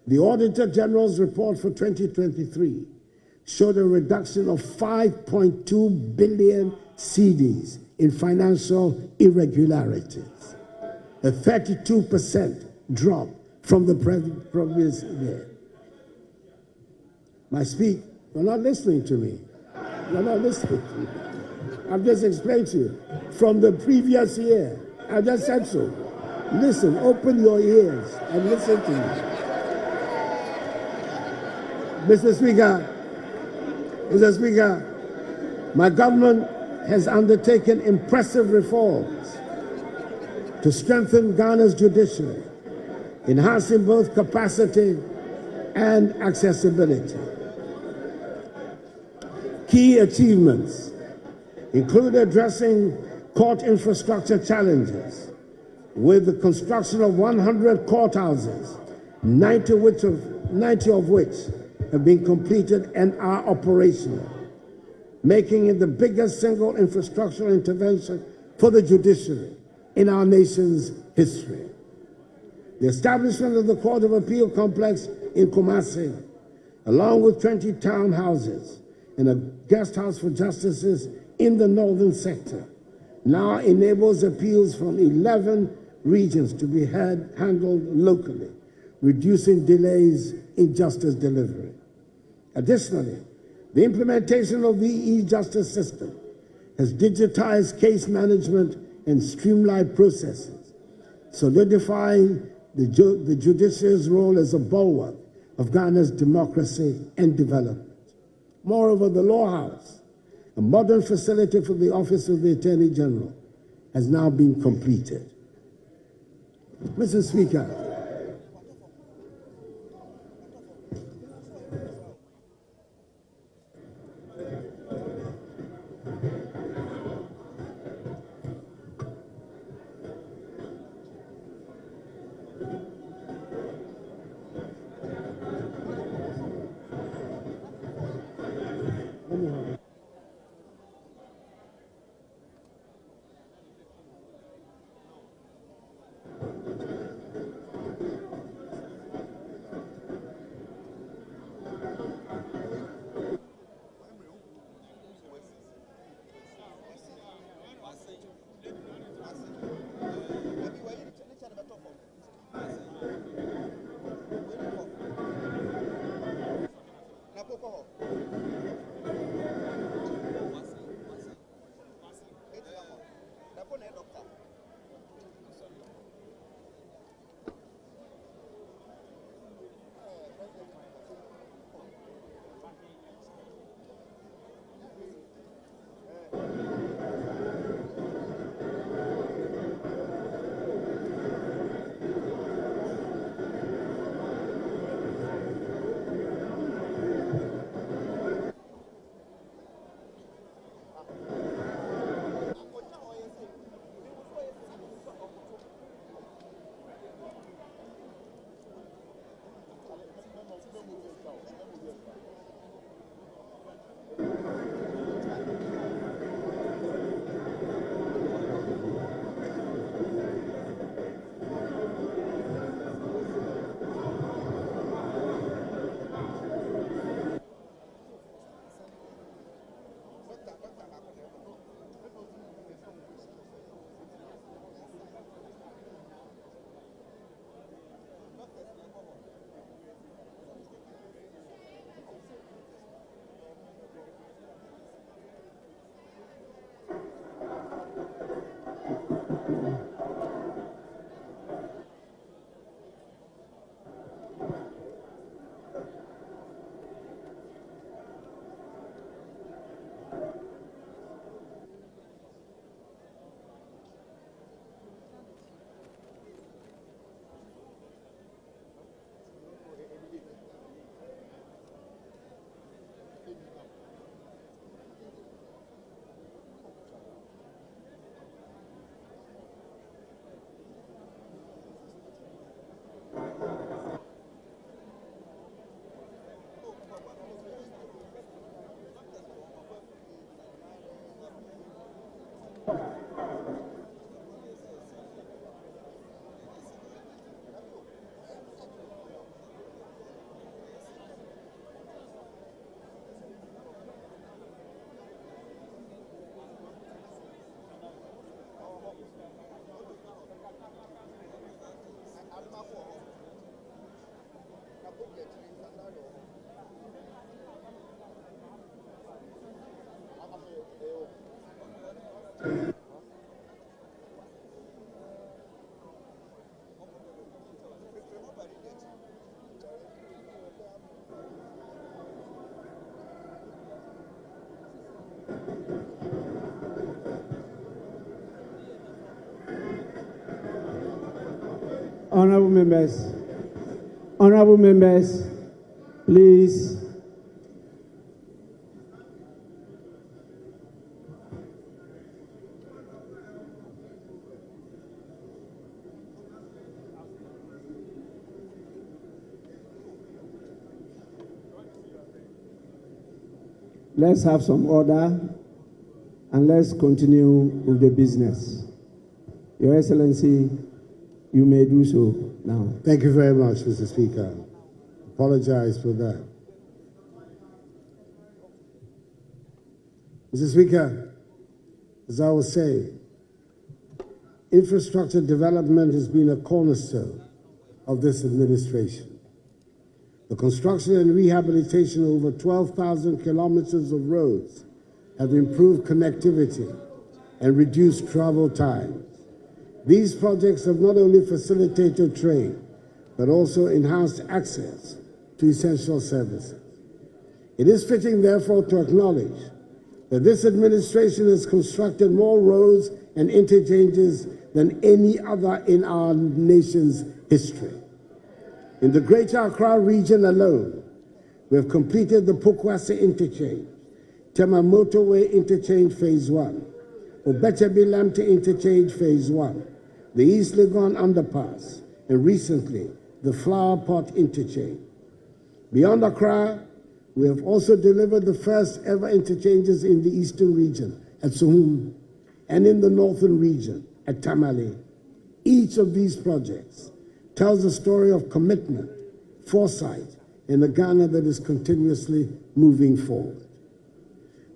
The Auditor General's report for 2023 showed a reduction of 5.2 billion cedis in financial irregularities, a 32% drop from the previous year. You're not listening to me. You're not listening to me. I've just explained to you. From the previous year, I just said so. Listen, open your ears and listen to me. Mr. Speaker, my government has undertaken impressive reforms to strengthen Ghana's judiciary, enhancing both capacity and accessibility. Key achievements include addressing court infrastructure challenges with the construction of 100 courthouses, 90 of which have been completed and are operational, making it the biggest single infrastructural intervention for the judiciary in our nation's history. The establishment of the Court of Appeal complex in Kumasi, along with 20 townhouses and a guest house for justices in the northern sector, now enables appeals from 11 regions to be handled locally, reducing delays in justice delivery. Additionally, the implementation of the e-justice system has digitized case management and streamlined processes, solidifying the judiciary's role as a bulwark of Ghana's democracy and development. Moreover, the Law House, a modern facility for the Office of the Attorney General, has now been completed. Mr. Speaker, Honorable members, please. Let's have some order and let's continue with the business. Your Excellency, you may do so now. Thank you very much, Mr. Speaker. Apologize for that. Mr. Speaker, as I was saying, infrastructure development has been a cornerstone of this administration. The construction and rehabilitation of over 12,000 kilometers of roads have improved connectivity and reduced travel times. These projects have not only facilitated trade, but also enhanced access to essential services. It is fitting, therefore, to acknowledge that this administration has constructed more roads and interchanges than any other in our nation's history. In the Greater Accra region alone, we have completed the Pokwase Interchange, Tema Motorway Interchange Phase 1, Obetebi-Lamte Interchange Phase 1, the East Legon Underpass, and recently, the Flower Pot Interchange. Beyond Accra, we have also delivered the first ever interchanges in the Eastern region at Sohum and in the Northern region at Tamale. Each of these projects tells a story of commitment, foresight, in a Ghana that is continuously moving forward.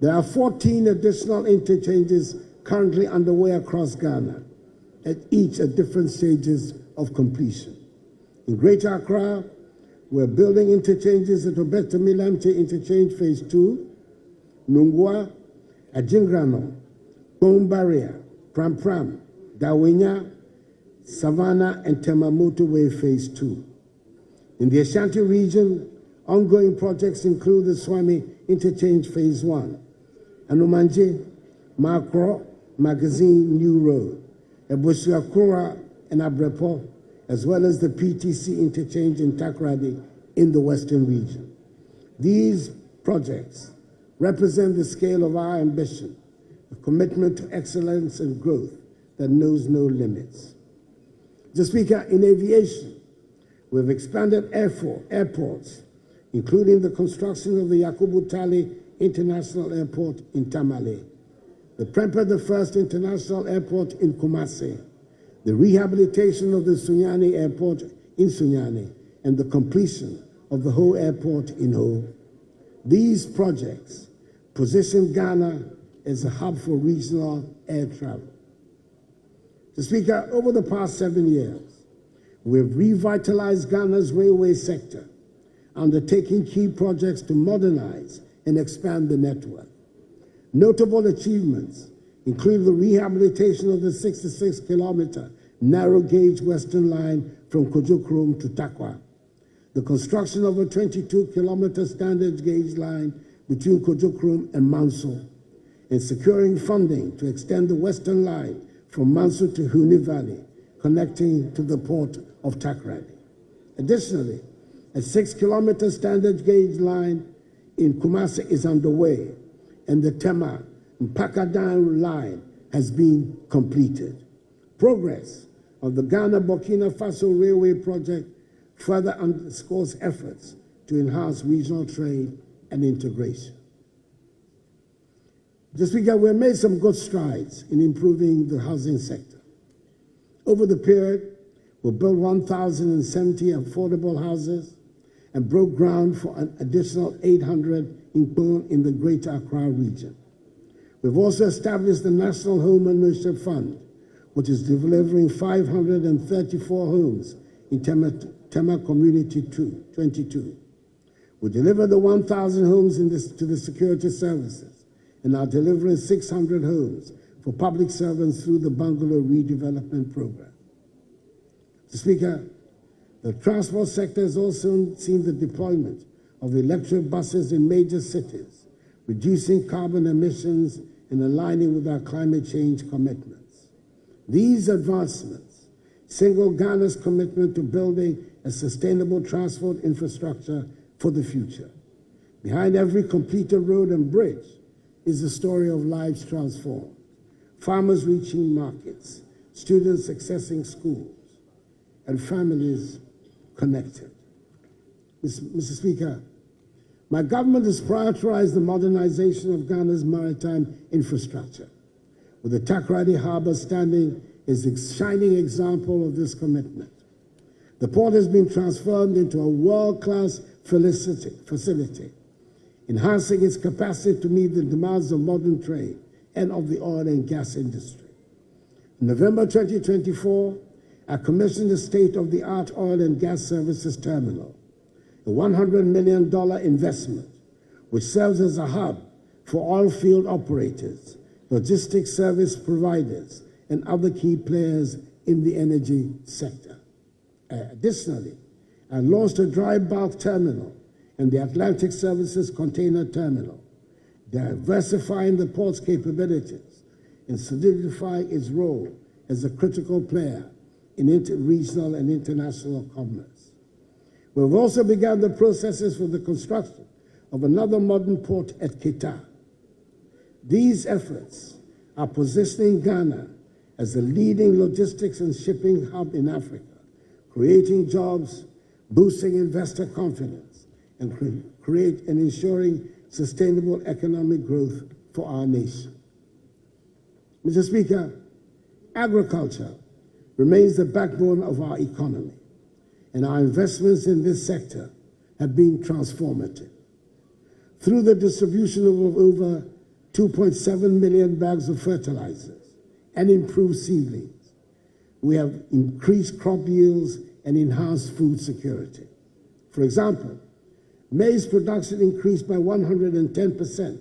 There are 14 additional interchanges currently underway across Ghana, each at different stages of completion. In Greater Accra, we're building interchanges at Obetebi-Lamte Interchange Phase 2, Nungwa, Ajingrano, Bone Barrier, Pram Pram, Dawenya, Savannah, and Tema Motorway Phase 2. In the Ashanti region, ongoing projects include the Swami Interchange Phase 1, Anumanje, Makro, Magazine New Road, Ebusuakura and Abrepo, as well as the PTC interchange in Takoradi in the Western region. These projects represent the scale of our ambition, a commitment to excellence and growth that knows no limits. Mr. Speaker, in aviation, we've expanded airports, including the construction of the Yakubu Tali International Airport in Tamale, the Prempeh I International Airport in Kumasi, the rehabilitation of the Sunyani Airport in Sunyani, and the completion of the Ho Airport in Ho. These projects position Ghana as a hub for regional air travel. Mr. Speaker, over the past 7 years, we've revitalized Ghana's railway sector, undertaking key projects to modernize and expand the network. Notable achievements include the rehabilitation of the 66-kilometer narrow-gauge Western Line from Kojokrom to Takwa, the construction of a 22-kilometer standard-gauge line between Kojokrom and Manso, and securing funding to extend the Western Line from Manso to Huni Valley, connecting to the port of Takoradi. Additionally, a 6-kilometer standard-gauge line in Kumasi is underway, and the Tema Mpakadan line has been completed. Progress of the Ghana-Burkina Faso Railway project further underscores efforts to enhance regional trade and integration. Mr. Speaker, we have made some good strides in improving the housing sector. Over the period, we built 1,070 affordable houses and broke ground for an additional 800 in the Greater Accra region. We've also established the National Home Ownership Fund, which is delivering 534 homes in Tema Community 22. We delivered the 1,000 homes to the security services and are delivering 600 homes for public servants through the Bungalow Redevelopment Program. Mr. Speaker, the transport sector has also seen the deployment of electric buses in major cities, reducing carbon emissions and aligning with our climate change commitments. These advancements signal Ghana's commitment to building a sustainable transport infrastructure for the future. Behind every completed road and bridge is the story of lives transformed, farmers reaching markets, students accessing schools, and families connected. Mr. Speaker, my government has prioritized the modernization of Ghana's maritime infrastructure, with the Takoradi Harbour standing is a shining example of this commitment. The port has been transformed into a world-class facility, enhancing its capacity to meet the demands of modern trade and of the oil and gas industry. In November 2024, I commissioned the state-of-the-art oil and gas services terminal, a $100 million investment, which serves as a hub for oil field operators, logistics service providers, and other key players in the energy sector. Additionally, I launched a dry bulk terminal and the Atlantic Services Container Terminal, diversifying the port's capabilities and solidifying its role as a critical player in regional and international commerce. We've also begun the processes for the construction of another modern port at Kita. These efforts are positioning Ghana as a leading logistics and shipping hub in Africa, creating jobs, boosting investor confidence, and ensuring sustainable economic growth for our nation. Mr. Speaker, agriculture remains the backbone of our economy, and our investments in this sector have been transformative. Through the distribution of over 2.7 million bags of fertilizers and improved seedlings, we have increased crop yields and enhanced food security. For example, maize production increased by 110%,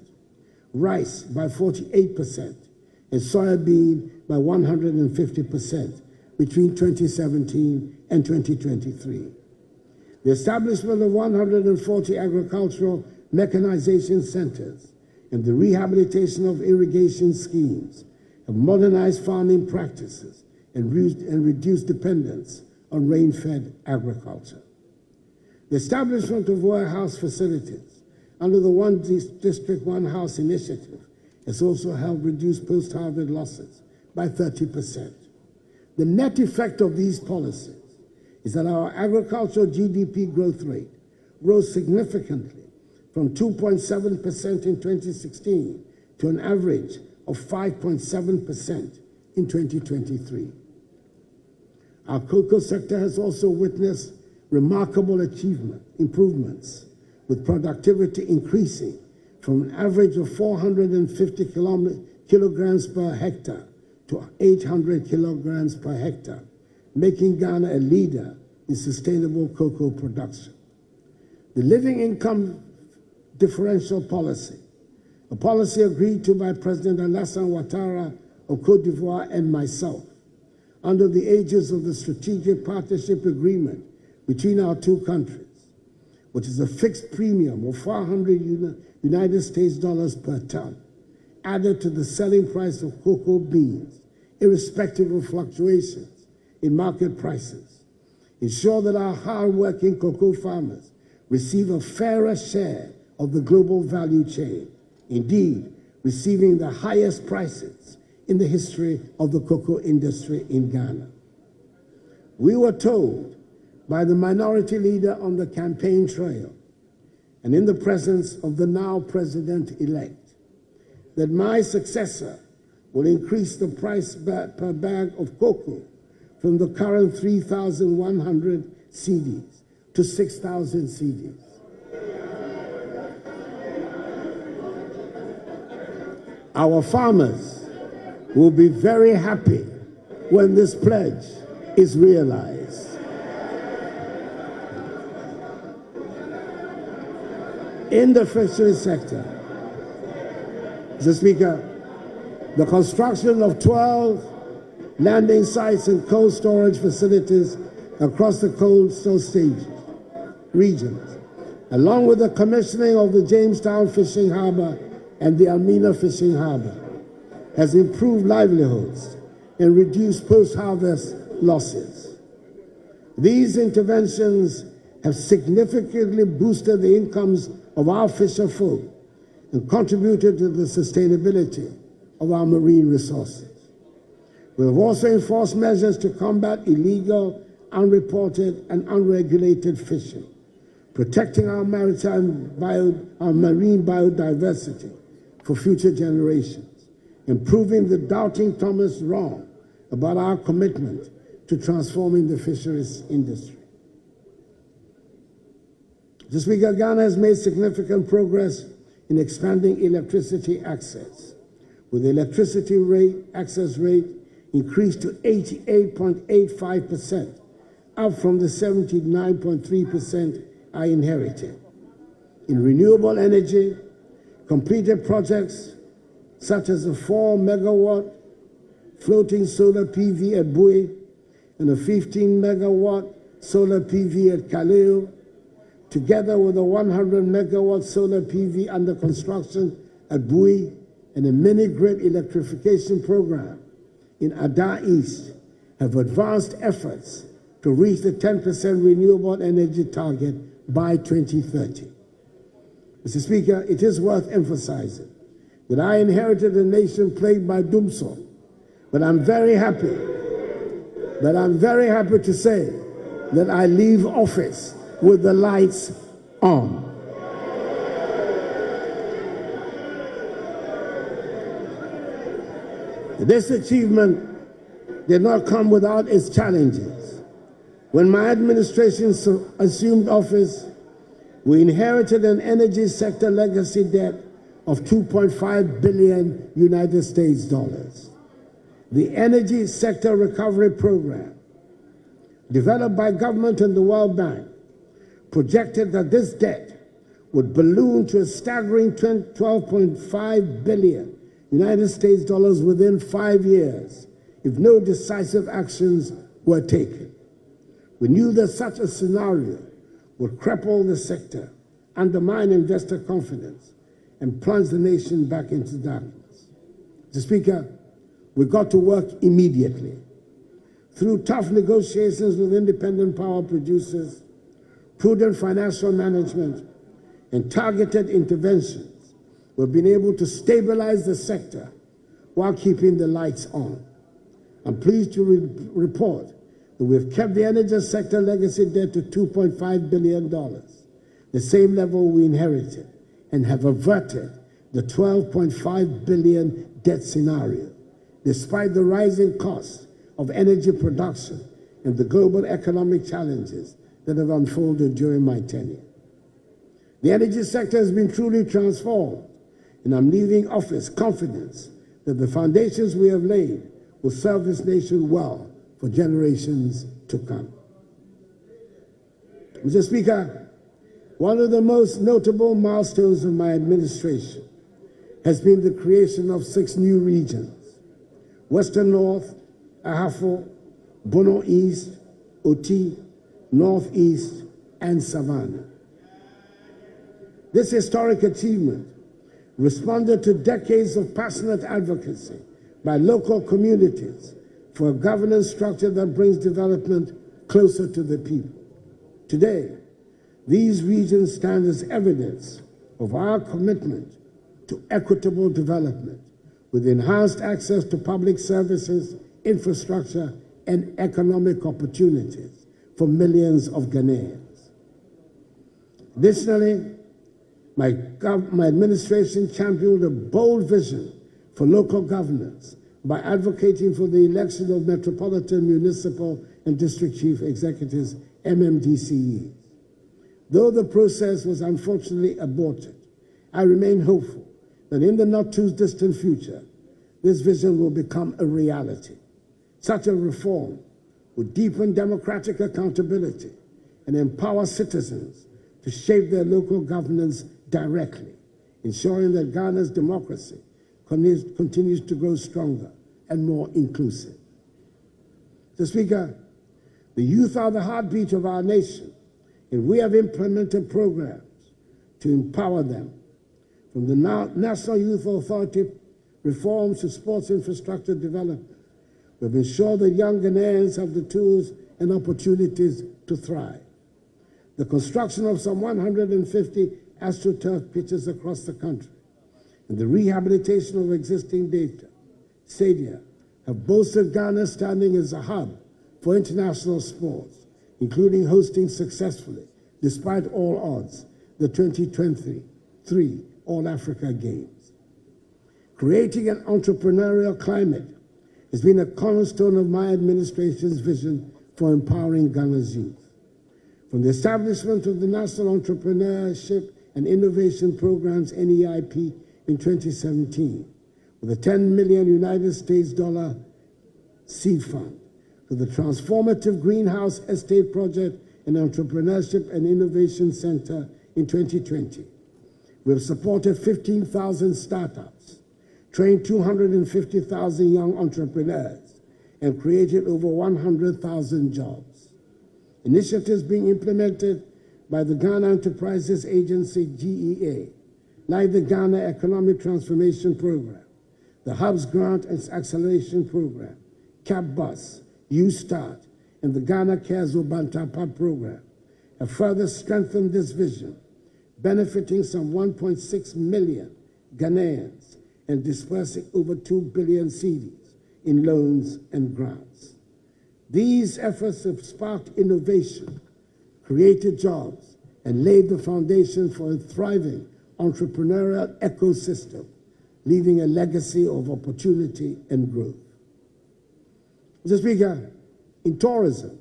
rice by 48%, and soybean by 150% between 2017 and 2023. The establishment of 140 agricultural mechanization centers and the rehabilitation of irrigation schemes have modernized farming practices and reduced dependence on rain-fed agriculture. The establishment of warehouse facilities under the One District, One House initiative has also helped reduce post-harvest losses by 30%. The net effect of these policies is that our agricultural GDP growth rate rose significantly from 2.7% in 2016 to an average of 5.7% in 2023. Our cocoa sector has also witnessed remarkable improvements, with productivity increasing from an average of 450 kilograms per hectare to 800 kilograms per hectare, making Ghana a leader in sustainable cocoa production. The living income differential policy, a policy agreed to by President Alassane Ouattara of Côte d'Ivoire and myself, under the aegis of the Strategic Partnership Agreement between our two countries, which is a fixed premium of 400 United States dollars per ton, added to the selling price of cocoa beans, irrespective of fluctuations in market prices, ensure that our hard-working cocoa farmers receive a fairer share of the global value chain, indeed, receiving the highest prices in the history of the cocoa industry in Ghana. We were told by the minority leader on the campaign trail and in the presence of the now president-elect that my successor will increase the price per bag of cocoa from the current 3,100 cedis to 6,000 cedis. Our farmers will be very happy when this pledge is realized. In the fishery sector, Mr. Speaker, the construction of 12 landing sites and cold storage facilities across the coastal regions, along with the commissioning of the Jamestown Fishing Harbor and the Almina Fishing Harbor, has improved livelihoods and reduced post-harvest losses. These interventions have significantly boosted the incomes of our fisher folk and contributed to the sustainability of our marine resources. We have also enforced measures to combat illegal, unreported, and unregulated fishing, protecting our marine biodiversity for future generations, improving the Doubting Thomas wrong about our commitment to transforming the fisheries industry. Mr. Speaker, Ghana has made significant progress in expanding electricity access, with the electricity access rate increased to 88.85%, up from the 79.3% I inherited. In renewable energy, completed projects such as a 4-megawatt floating solar PV at Bui and a 15-megawatt solar PV at Kaleo, together with a 100-megawatt solar PV under construction at Bui and a mini-grid electrification program in Ada East, have advanced efforts to reach the 10% renewable energy target by 2030. Mr. Speaker, it is worth emphasizing that I inherited a nation plagued by doomsday, but I'm very happy to say that I leave office with the lights on. This achievement did not come without its challenges. When my administration assumed office, we inherited an energy sector legacy debt of $2.5 billion United States dollars. The Energy Sector Recovery Program, developed by government and the World Bank, projected that this debt would balloon to a staggering $12.5 billion United States dollars within 5 years if no decisive actions were taken. We knew that such a scenario would cripple the sector, undermine investor confidence, and plunge the nation back into darkness. Mr. Speaker, we got to work immediately. Through tough negotiations with independent power producers, prudent financial management, and targeted interventions, we've been able to stabilize the sector while keeping the lights on. I'm pleased to report that we've kept the energy sector legacy debt to $2.5 billion, the same level we inherited, and have averted the $12.5 billion debt scenario, despite the rising costs of energy production and the global economic challenges that have unfolded during my tenure. The energy sector has been truly transformed, and I'm leaving office confident that the foundations we have laid will serve this nation well for generations to come. Mr. Speaker, one of the most notable milestones of my administration has been the creation of 6 new regions: Western North, Ahafo, Bono East, Oti, Northeast, and Savannah. This historic achievement responded to decades of passionate advocacy by local communities for a governance structure that brings development closer to the people. Today, these regions stand as evidence of our commitment to equitable development, with enhanced access to public services, infrastructure, and economic opportunities for millions of Ghanaians. Additionally, my administration championed a bold vision for local governance by advocating for the election of Metropolitan, Municipal, and District Chief Executives, MMDCEs. Though the process was unfortunately aborted, I remain hopeful that in the not-too-distant future, this vision will become a reality. Such a reform would deepen democratic accountability and empower citizens to shape their local governance directly, ensuring that Ghana's democracy continues to grow stronger and more inclusive. Mr. Speaker, the youth are the heartbeat of our nation, and we have implemented programs to empower them. From the National Youth Authority reforms to sports infrastructure development, we've ensured that young Ghanaians have the tools and opportunities to thrive. The construction of some 150 AstroTurf pitches across the country and the rehabilitation of existing stadia have bolstered Ghana standing as a hub for international sports, including hosting successfully, despite all odds, the 2023 All-Africa Games. Creating an entrepreneurial climate has been a cornerstone of my administration's vision for empowering Ghana's youth. From the establishment of the National Entrepreneurship and Innovation Programs, NEIP, in 2017, with a $10 million United States seed fund, to the transformative Greenhouse Estate Project and Entrepreneurship and Innovation Center in 2020. We have supported 15,000 startups, trained 250,000 young entrepreneurs, and created over 100,000 jobs. Initiatives being implemented by the Ghana Enterprises Agency, GEA, like the Ghana Economic Transformation Program, the Hubs Grant and Acceleration Program, CAP Bus, U-Start, and the Ghana Cares Obantapa Program, have further strengthened this vision, benefiting some 1.6 million Ghanaians and dispersing over 2 billion cedis in loans and grants. These efforts have sparked innovation, created jobs, and laid the foundation for a thriving entrepreneurial ecosystem, leaving a legacy of opportunity and growth. Mr. Speaker, in tourism,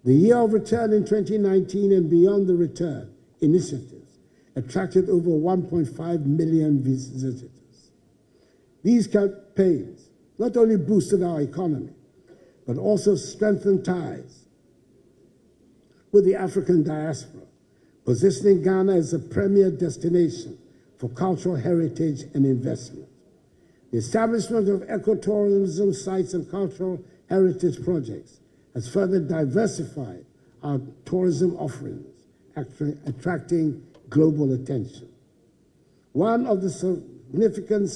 the Year of Return in 2019 and Beyond the Return initiatives attracted over 1.5 million visitors. These campaigns not only boosted our economy, but also strengthened ties with the African diaspora, positioning Ghana as a premier destination for cultural heritage and investment. The establishment of ecotourism sites and cultural heritage projects has further diversified our tourism offerings, attracting global attention. One of the significant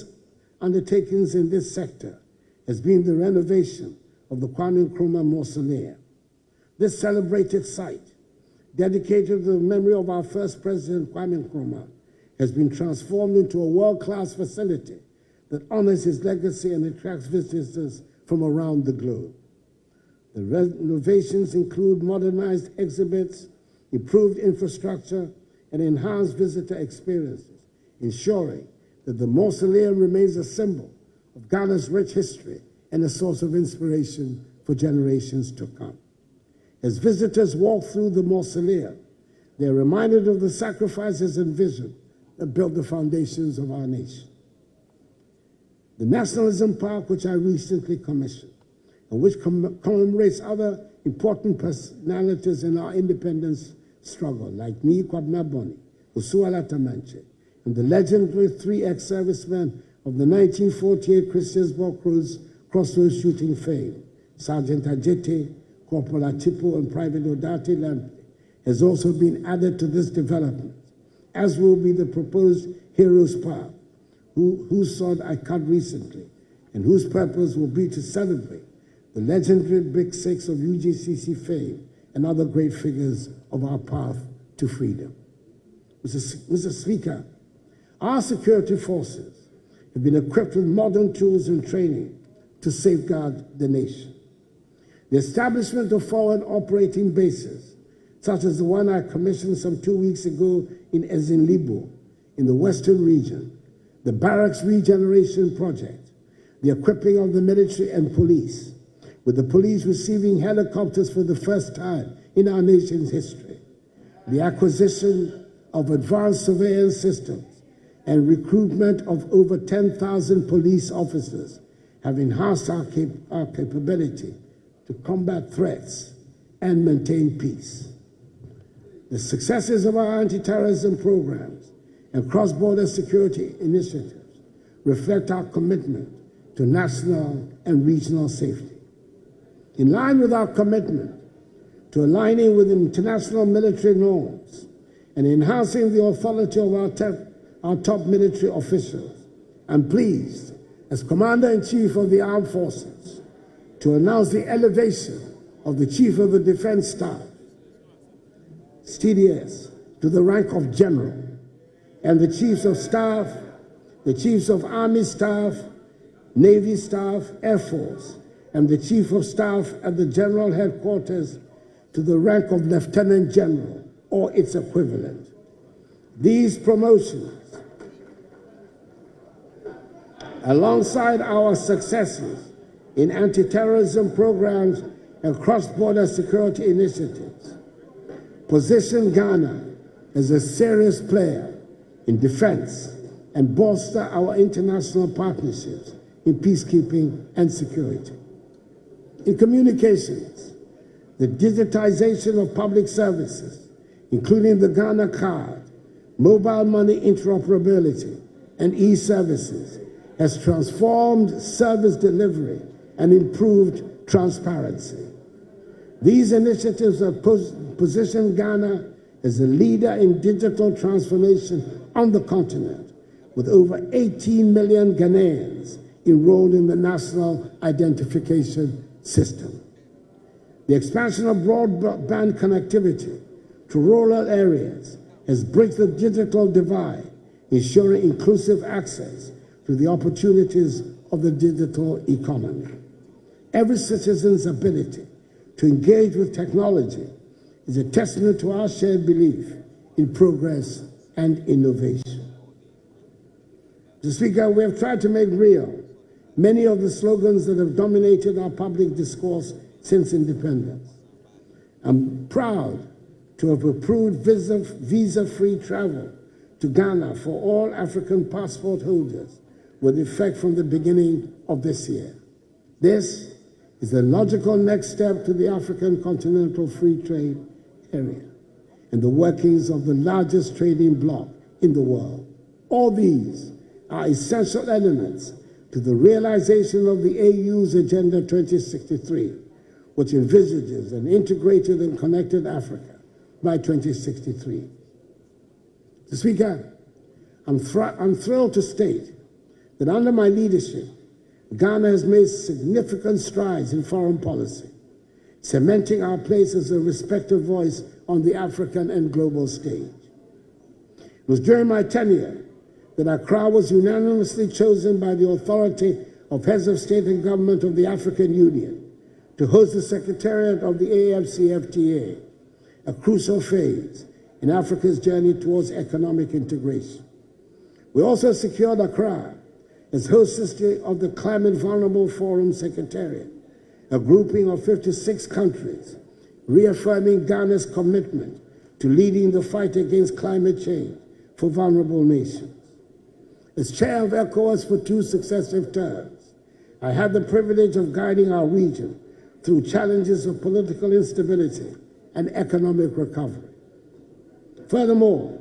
undertakings in this sector has been the renovation of the Kwame Nkrumah Mausoleum. This celebrated site, dedicated to the memory of our first president, Kwame Nkrumah, has been transformed into a world-class facility that honors his legacy and attracts visitors from around the globe. The renovations include modernized exhibits, improved infrastructure, and enhanced visitor experiences, ensuring that the mausoleum remains a symbol of Ghana's rich history and a source of inspiration for generations to come. As visitors walk through the mausoleum, they are reminded of the sacrifices and vision that built the foundations of our nation. The Nationalism Park, which I recently commissioned, and which commemorates other important personalities in our independence struggle, like Nii Kwabena Boni, Usuala Tamanche, and the legendary 3 ex-servicemen of the 1948 Christiansborg Crossroads shooting fame, Sergeant Ajete, Corporal Atipo, and Private Odate Lampe, has also been added to this development, as will be the proposed Heroes Park, whose sword I cut recently, and whose purpose will be to celebrate the legendary Big Six of UGCC fame and other great figures of our path to freedom. Mr. Speaker, our security forces have been equipped with modern tools and training to safeguard the nation. The establishment of foreign operating bases, such as the one I commissioned some 2 weeks ago in Ezinlibo, in the Western region, the Barracks Regeneration Project, the equipping of the military and police, with the police receiving helicopters for the first time in our nation's history, the acquisition of advanced surveillance systems, and recruitment of over 10,000 police officers have enhanced our capability to combat threats and maintain peace. The successes of our anti-terrorism programs and cross-border security initiatives reflect our commitment to national and regional safety. In line with our commitment to aligning with international military norms and enhancing the authority of our top military officials, I'm pleased, as Commander-in-Chief of the Armed Forces, to announce the elevation of the Chief of the Defense Staff, TDS, to the rank of General, and the Chiefs of Staff, the Chiefs of Army Staff, Navy Staff, Air Force, and the Chief of Staff at the General Headquarters to the rank of Lieutenant General or its equivalent. These promotions, alongside our successes in anti-terrorism programs and cross-border security initiatives, position Ghana as a serious player in defense, and bolster our international partnerships in peacekeeping and security. In communications, the digitization of public services, including the Ghana card, mobile money interoperability, and e-services, has transformed service delivery and improved transparency. These initiatives have positioned Ghana as a leader in digital transformation on the continent, with over 18 million Ghanaians enrolled in the National Identification System. The expansion of broadband connectivity to rural areas has bridged the digital divide, ensuring inclusive access to the opportunities of the digital economy. Every citizen's ability to engage with technology is a testament to our shared belief in progress and innovation. Mr. Speaker, we have tried to make real many of the slogans that have dominated our public discourse since independence. I'm proud to have approved visa-free travel to Ghana for all African passport holders with effect from the beginning of this year. This is the logical next step to the African Continental Free Trade Area and the workings of the largest trading bloc in the world. All these are essential elements to the realization of the AU's Agenda 2063, which envisages an integrated and connected Africa by 2063. Mr. Speaker, I'm thrilled to state that under my leadership, Ghana has made significant strides in foreign policy, cementing our place as a respected voice on the African and global stage. It was during my tenure that Accra was unanimously chosen by the authority of heads of state and government of the African Union to host the Secretariat of the AFCFTA, a crucial phase in Africa's journey towards economic integration. We also secured Accra as hostess of the Climate Vulnerable Forum Secretariat, a grouping of 56 countries, reaffirming Ghana's commitment to leading the fight against climate change for vulnerable nations. As chair of ECOWAS for 2 successive terms, I had the privilege of guiding our region through challenges of political instability and economic recovery. Furthermore,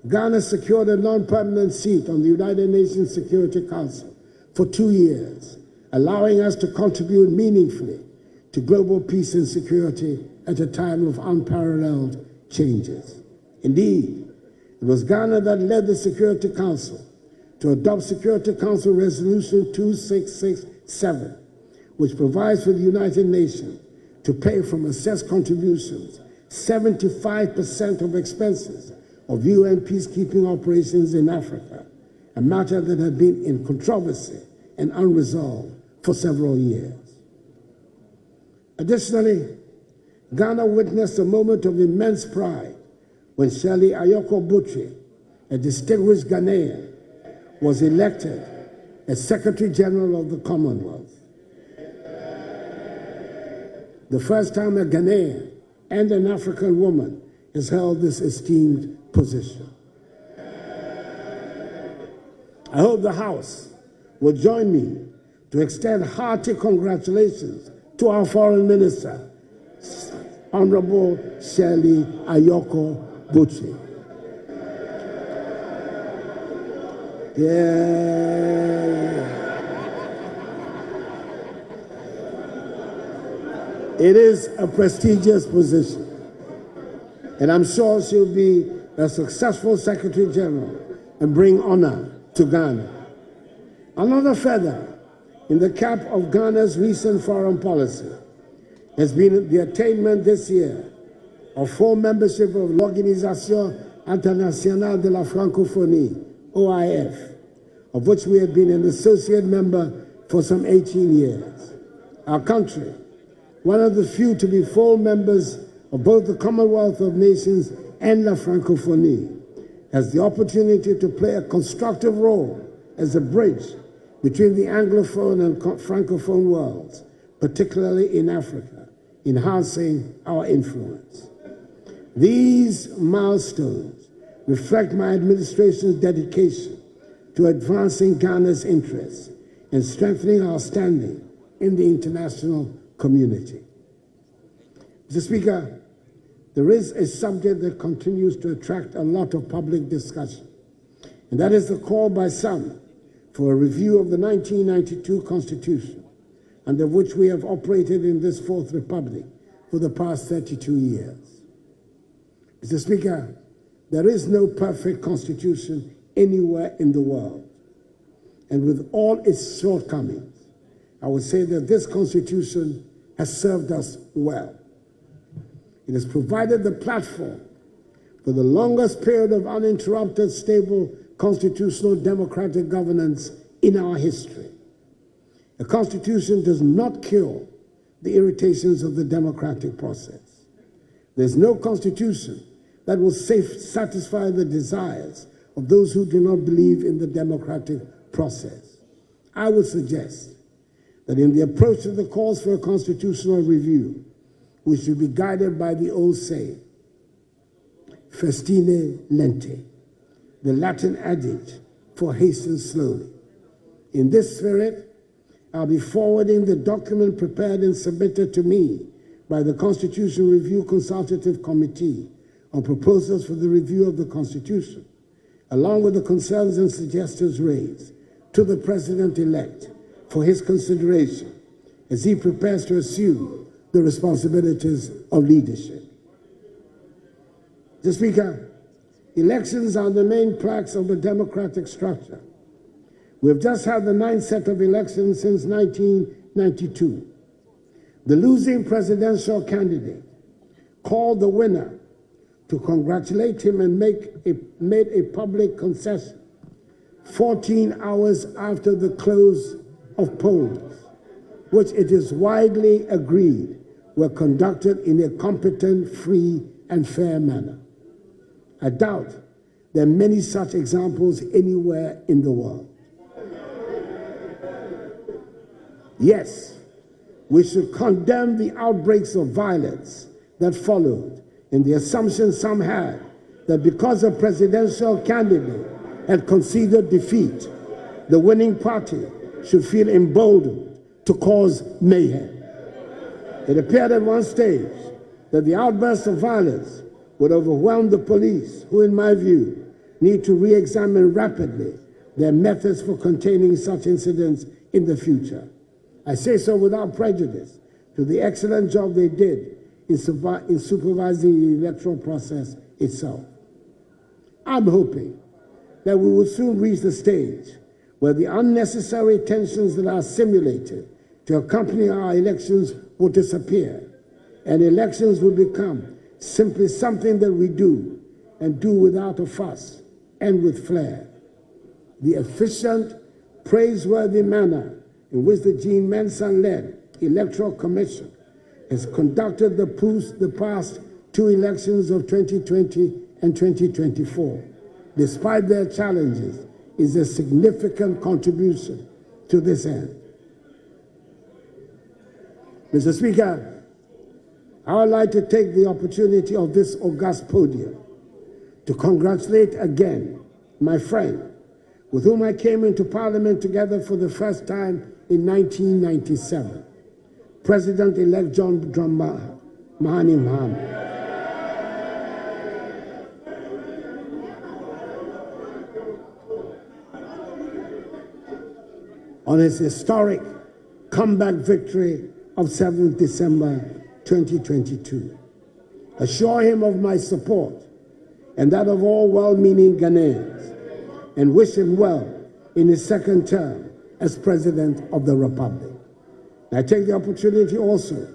Ghana secured a non-permanent seat on the United Nations Security Council for 2 years, allowing us to contribute meaningfully to global peace and security at a time of unparalleled changes. Indeed, it was Ghana that led the Security Council to adopt Security Council Resolution 2667, which provides for the United Nations to pay from assessed contributions 75% of expenses of UN peacekeeping operations in Africa, a matter that had been in controversy and unresolved for several years. Additionally, Ghana witnessed a moment of immense pride when Shirley Ayoko Botry, a distinguished Ghanaian, was elected as Secretary General of the Commonwealth. The first time a Ghanaian and an African woman has held this esteemed position. I hope the House will join me to extend hearty congratulations to our Foreign Minister, Honorable Shirley Ayoko Botry. Yeah. It is a prestigious position, and I'm sure she'll be a successful Secretary General and bring honor to Ghana. Another feather in the cap of Ghana's recent foreign policy has been the attainment this year of full membership of l'Organisation Internationale de la Francophonie, OIF, of which we have been an associate member for some 18 years. Our country, one of the few to be full members of both the Commonwealth of Nations and La Francophonie, has the opportunity to play a constructive role as a bridge between the Anglophone and Francophone worlds, particularly in Africa, enhancing our influence. These milestones reflect my administration's dedication to advancing Ghana's interests and strengthening our standing in the international community. Mr. Speaker, there is a subject that continues to attract a lot of public discussion, and that is the call by some for a review of the 1992 Constitution, under which we have operated in this Fourth Republic for the past 32 years. Mr. Speaker, there is no perfect constitution anywhere in the world, and with all its shortcomings, I would say that this constitution has served us well. It has provided the platform for the longest period of uninterrupted, stable, constitutional democratic governance in our history. A constitution does not kill the irritations of the democratic process. There's no constitution that will satisfy the desires of those who do not believe in the democratic process. I would suggest that in the approach of the calls for a constitutional review, we should be guided by the old saying, festine lente, the Latin adage for hasten slowly. In this spirit, I'll be forwarding the document prepared and submitted to me by the Constitution Review Consultative Committee on proposals for the review of the Constitution, along with the concerns and suggestions raised, to the President-elect for his consideration as he prepares to assume the responsibilities of leadership. Mr. Speaker, elections are the main planks of the democratic structure. We have just had the 9th set of elections since 1992. The losing presidential candidate called the winner to congratulate him and made a public concession 14 hours after the close of polls, which it is widely agreed were conducted in a competent, free, and fair manner. I doubt there are many such examples anywhere in the world. Yes, we should condemn the outbreaks of violence that followed and the assumption some had that because a presidential candidate had conceded defeat, the winning party should feel emboldened to cause mayhem. It appeared at one stage that the outbursts of violence would overwhelm the police, who, in my view, need to re-examine rapidly their methods for containing such incidents in the future. I say so without prejudice to the excellent job they did in supervising the electoral process itself. I'm hoping that we will soon reach the stage where the unnecessary tensions that are simulated to accompany our elections will disappear, and elections will become simply something that we do, and do without a fuss and with flair. The efficient, praiseworthy manner in which the Jean Mensa-led Electoral Commission has conducted the past two elections of 2020 and 2024, despite their challenges, is a significant contribution to this end. Mr. Speaker, I would like to take the opportunity of this august podium to congratulate again my friend, with whom I came into Parliament together for the first time in 1997, President-elect John Mahani Mahama. On his historic comeback victory of 7th December 2022. Assure him of my support and that of all well-meaning Ghanaians, and wish him well in his second term as President of the Republic. I take the opportunity also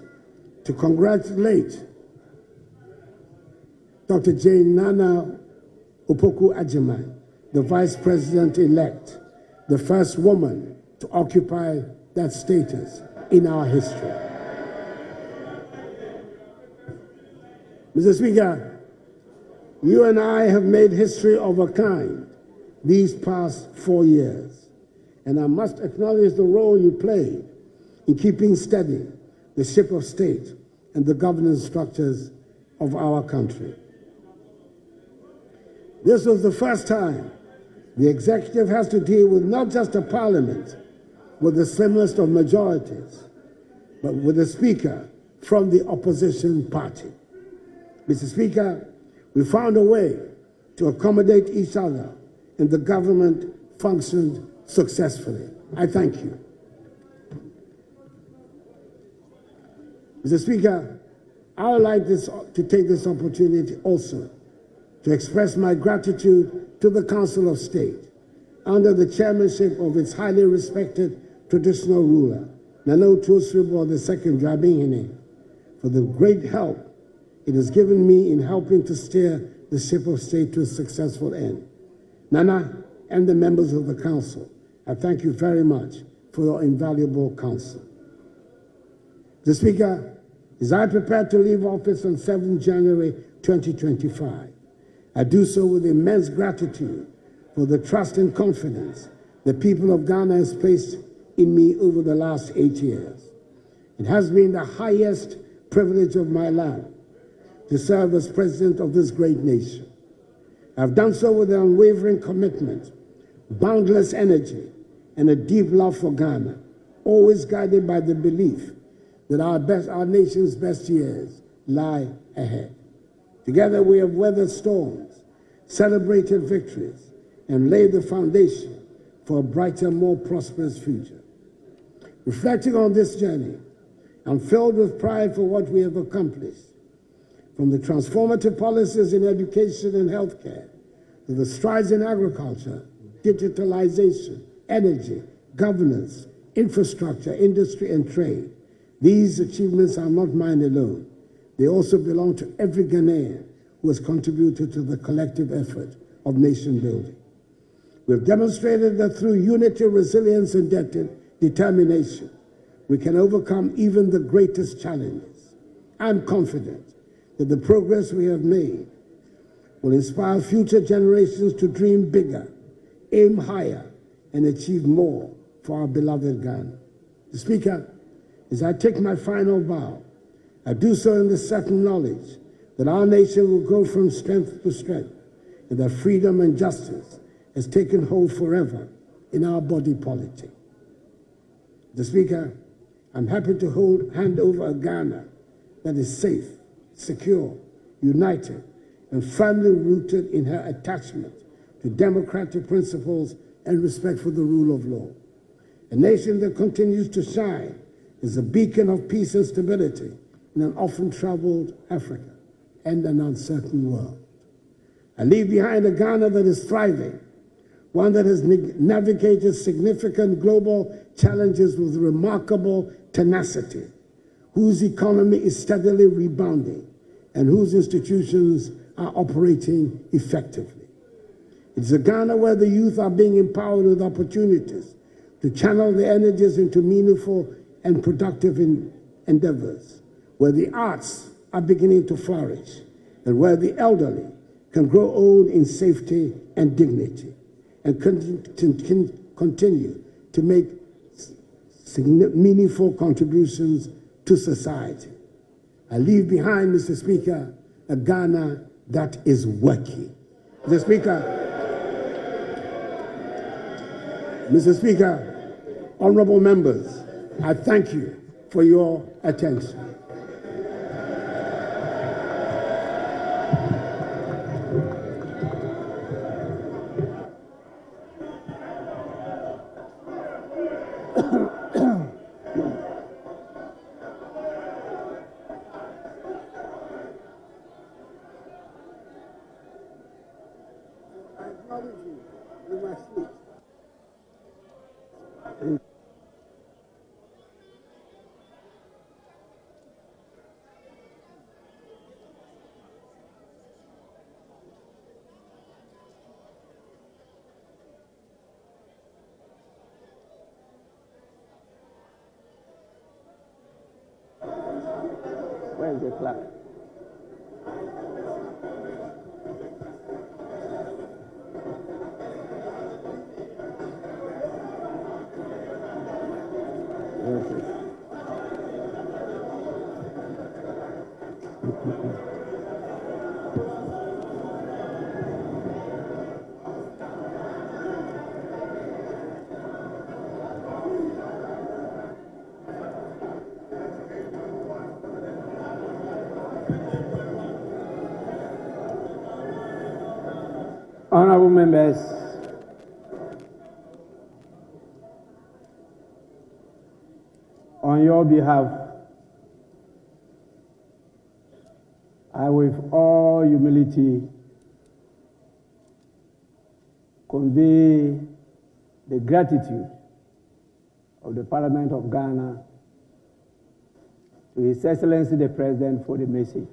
to congratulate Dr. Jane Nana Opoku-Agyeman, the Vice President-elect, the first woman to occupy that status in our history. Mr. Speaker, you and I have made history of a kind these past 4 years, and I must acknowledge the role you played in keeping steady the ship of state and the governance structures of our country. This was the first time the executive has to deal with not just a parliament with the slimest of majorities, but with a speaker from the opposition party. Mr. Speaker, we found a way to accommodate each other, and the government functioned successfully. I thank you. Mr. Speaker, I would like to take this opportunity also to express my gratitude to the Council of State under the chairmanship of its highly respected traditional ruler, Nana Otuo-Sribo II Dramini, for the great help it has given me in helping to steer the ship of state to a successful end. Nana and the members of the Council, I thank you very much for your invaluable counsel. The Speaker, as I prepare to leave office on 7 January 2025, I do so with immense gratitude for the trust and confidence the people of Ghana has placed in me over the last 8 years. It has been the highest privilege of my life to serve as president of this great nation. I've done so with an unwavering commitment, boundless energy, and a deep love for Ghana, always guided by the belief that our nation's best years lie ahead. Together we have weathered storms, celebrated victories, and laid the foundation for a brighter, more prosperous future. Reflecting on this journey, I'm filled with pride for what we have accomplished, from the transformative policies in education and healthcare, to the strides in agriculture, digitalization, energy, governance, infrastructure, industry, and trade. These achievements are not mine alone. They also belong to every Ghanaian who has contributed to the collective effort of nation building. We have demonstrated that through unity, resilience, and determination, we can overcome even the greatest challenges. I'm confident that the progress we have made will inspire future generations to dream bigger, aim higher, and achieve more for our beloved Ghana. The Speaker, as I take my final bow, I do so in the certain knowledge that our nation will go from strength to strength, and that freedom and justice has taken hold forever in our body politic. The Speaker, I'm happy to hand over a Ghana that is safe, secure, united, and firmly rooted in her attachment to democratic principles and respect for the rule of law. A nation that continues to shine as a beacon of peace and stability in an often troubled Africa and an uncertain world. I leave behind a Ghana that is thriving, one that has navigated significant global challenges with remarkable tenacity, whose economy is steadily rebounding, and whose institutions are operating effectively. It's a Ghana where the youth are being empowered with opportunities to channel their energies into meaningful and productive endeavors, where the arts are beginning to flourish, and where the elderly can grow old in safety and dignity, and continue to make meaningful contributions to society. I leave behind, Mr. Speaker, a Ghana that is working. Mr. Speaker, honorable members, I thank you for your attention. Where's the clock? Honorable members, on your behalf, I with all humility convey the gratitude of the Parliament of Ghana to His Excellency the President for the message.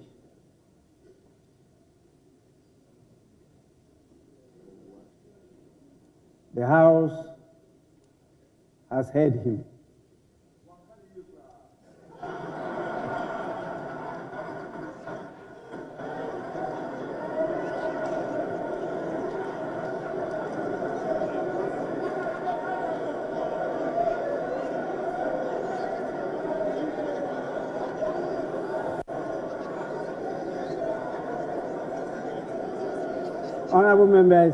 The House has heard him. Honorable members,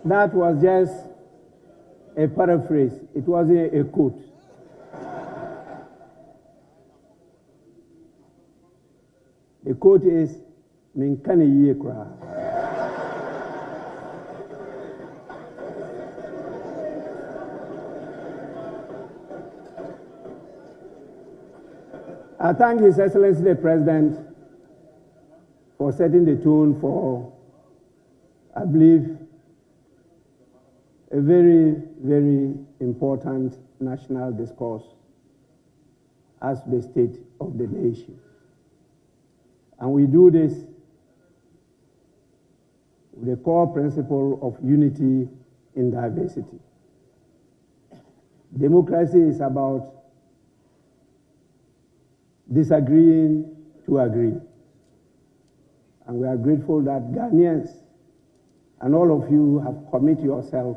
that was just a paraphrase. It wasn't a quote. The quote is, "Minkani yekra." I thank His Excellency the President for setting the tone for, I believe, a very, very important national discourse as to the state of the nation. And we do this with the core principle of unity in diversity. Democracy is about disagreeing to agree. And we are grateful that Ghanaians and all of you have committed yourself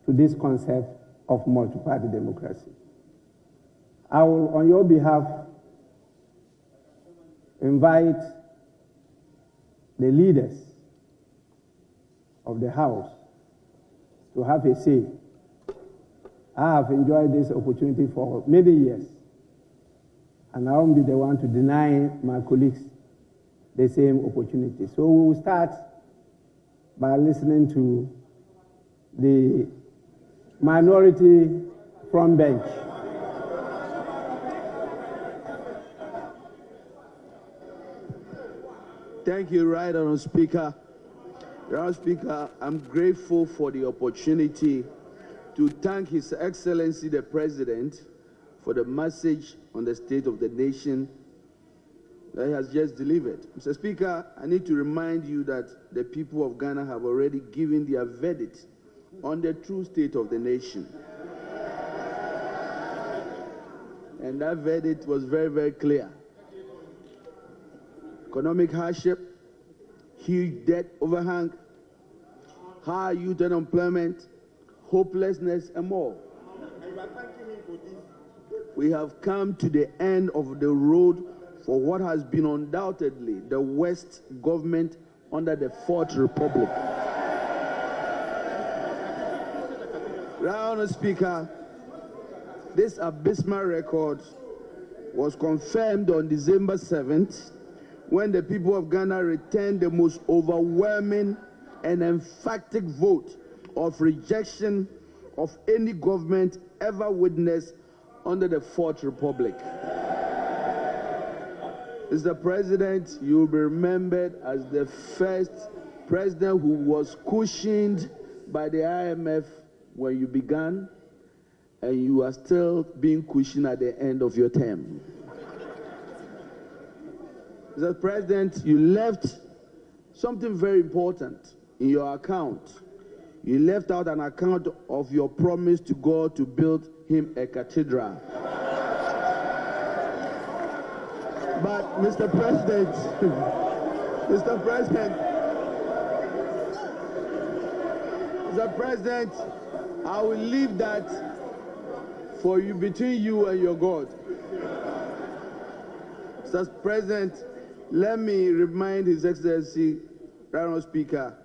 to this concept of multi-party democracy. I will, on your behalf, invite the leaders of the House to have a say. I have enjoyed this opportunity for many years, and I won't be the one to deny my colleagues the same opportunity. So we will start by listening to the minority front bench. Thank you, Right Honourable Speaker. Honourable Speaker, I'm grateful for the opportunity to thank His Excellency the President for the message on the state of the nation that he has just delivered. Mr. Speaker, I need to remind you that the people of Ghana have already given their verdict on the true state of the nation. And that verdict was very, very clear. Economic hardship, huge debt overhang, high youth unemployment, hopelessness, and more. We have come to the end of the road for what has been undoubtedly the worst government under the Fourth Republic. Honourable Speaker, this abysmal record was confirmed on December 7th when the people of Ghana returned the most overwhelming and emphatic vote of rejection of any government ever witnessed under the Fourth Republic. Mr. President, you will be remembered as the first president who was cushioned by the IMF when you began, and you are still being cushioned at the end of your term. Mr. President, you left something very important in your account. You left out an account of your promise to God to build him a cathedral. But Mr. President, Mr. President, I will leave that for you, between you and your God. Mr. President, let me remind His Excellency, Honourable Speaker,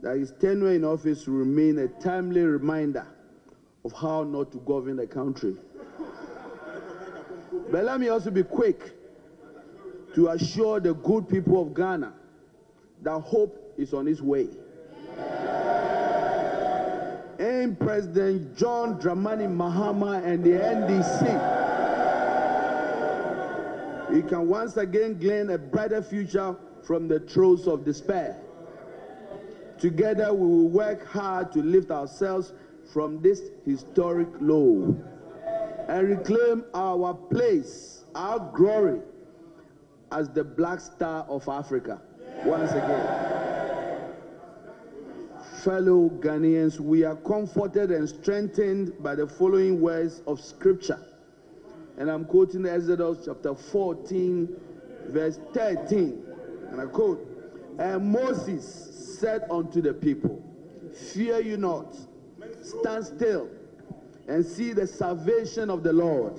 that his tenure in office will remain a timely reminder of how not to govern the country. But let me also be quick to assure the good people of Ghana that hope is on its way. And President John Dramani Mahama and the NDC, we can once again glean a brighter future from the throes of despair. Together we will work hard to lift ourselves from this historic low and reclaim our place, our glory as the Black Star of Africa. Once again, fellow Ghanaians, we are comforted and strengthened by the following words of scripture. And I'm quoting Exodus chapter 14, verse 13. And I quote, "And Moses said unto the people, Fear you not, stand still, and see the salvation of the Lord,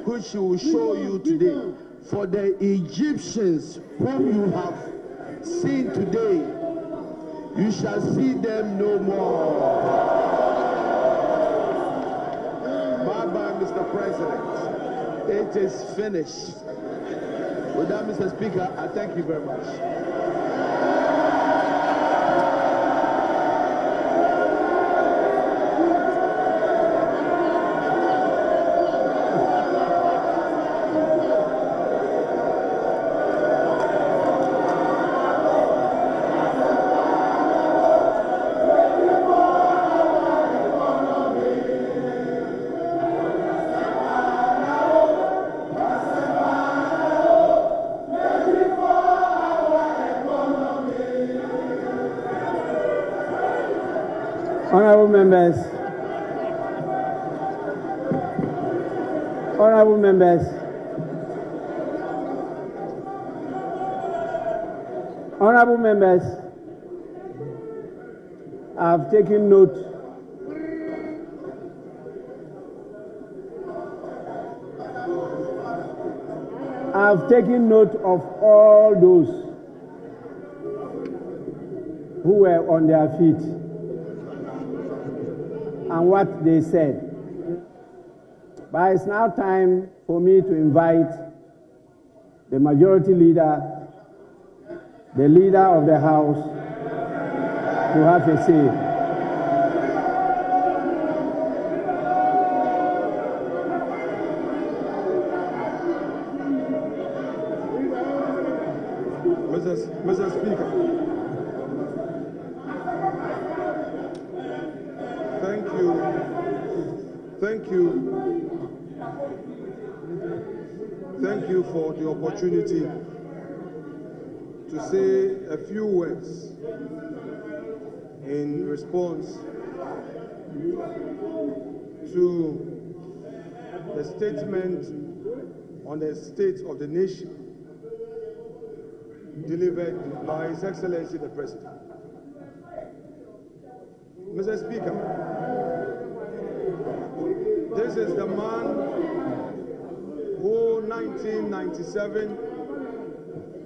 which he will show you today. For the Egyptians whom you have seen today, you shall see them no more." Bye-bye, Mr. President. It is finished. With that, Mr. Speaker, I thank you very much. Honorable members, honorable members, honorable members, I've taken note of all those who were on their feet and what they said. But it's now time for me to invite the majority leader, the leader of the House, to have a say. Mr. Speaker, thank you for the opportunity to say a few words in response to the statement on the state of the nation delivered by His Excellency the President. Mr. Speaker, this is the man who, 1997,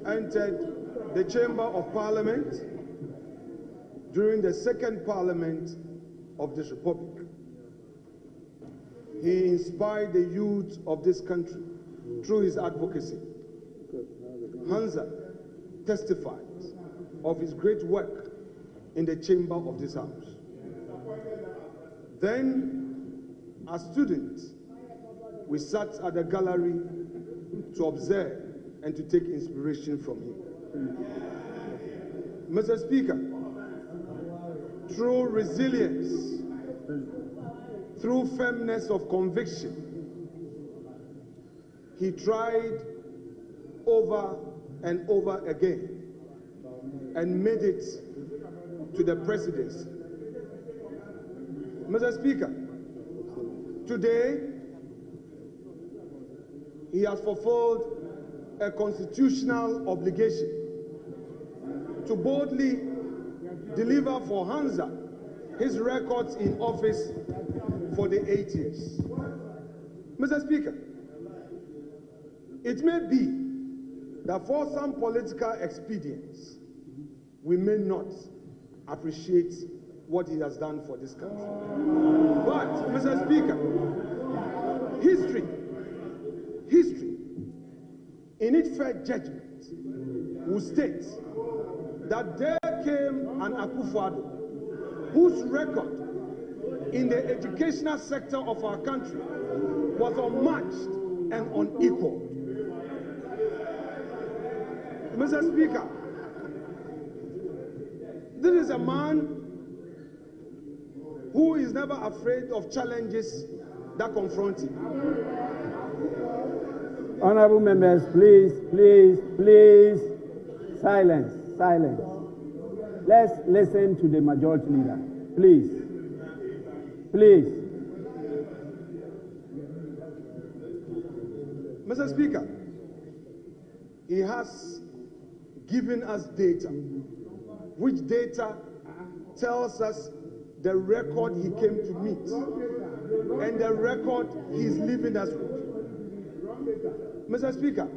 entered the Chamber of Parliament during the second Parliament of this Republic. He inspired the youth of this country through his advocacy. Hansa testifies of his great work in the chamber of this House. Then, as students, we sat at the gallery to observe and to take inspiration from him. Mr. Speaker, through resilience, through firmness of conviction, he tried over and over again and made it to the presidency. Mr. Speaker, today he has fulfilled a constitutional obligation to boldly deliver for Hansa his records in office for the 8 years. Mr. Speaker, it may be that for some political expedience, we may not appreciate what he has done for this country. But, Mr. Speaker, history in its fair judgment, will state that there came an Akufo-Addo whose record in the educational sector of our country was unmatched and unequaled. Mr. Speaker, this is a man who is never afraid of challenges that confront him. Honorable members, please, please, please, silence, silence. Let's listen to the majority leader, please. Please. Mr. Speaker, he has given us data, which data tells us the record he came to meet and the record he's leaving us with. Mr. Speaker,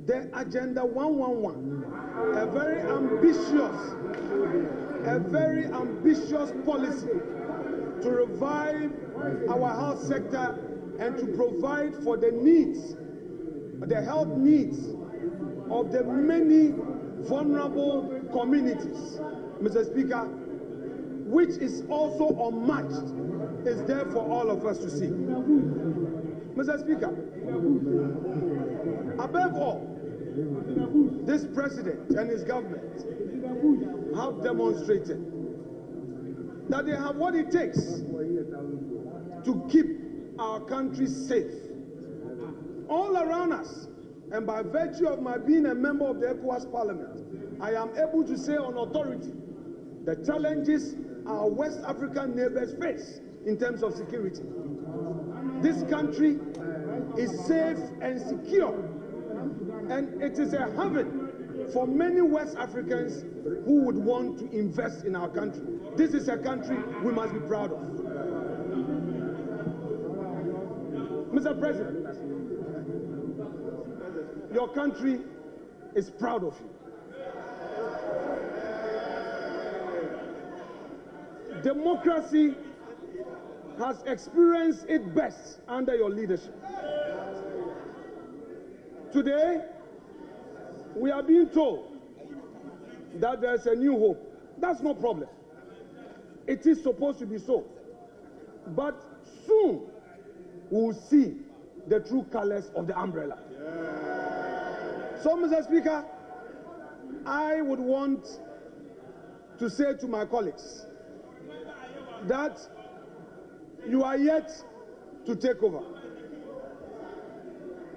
the Agenda 111, a very ambitious policy to revive our health sector and to provide for the needs, the health needs of the many vulnerable communities, Mr. Speaker, which is also unmatched, is there for all of us to see. Mr. Speaker, above all, this president and his government have demonstrated that they have what it takes to keep our country safe. All around us, and by virtue of my being a member of the ECOWAS Parliament, I am able to say on authority the challenges our West African neighbors face in terms of security. This country is safe and secure, and it is a heaven for many West Africans who would want to invest in our country. This is a country we must be proud of. Mr. President, your country is proud of you. Democracy has experienced its best under your leadership. Today, we are being told that there's a new hope. That's no problem. It is supposed to be so. But soon, we will see the true colors of the umbrella. So, Mr. Speaker, I would want to say to my colleagues that you are yet to take over.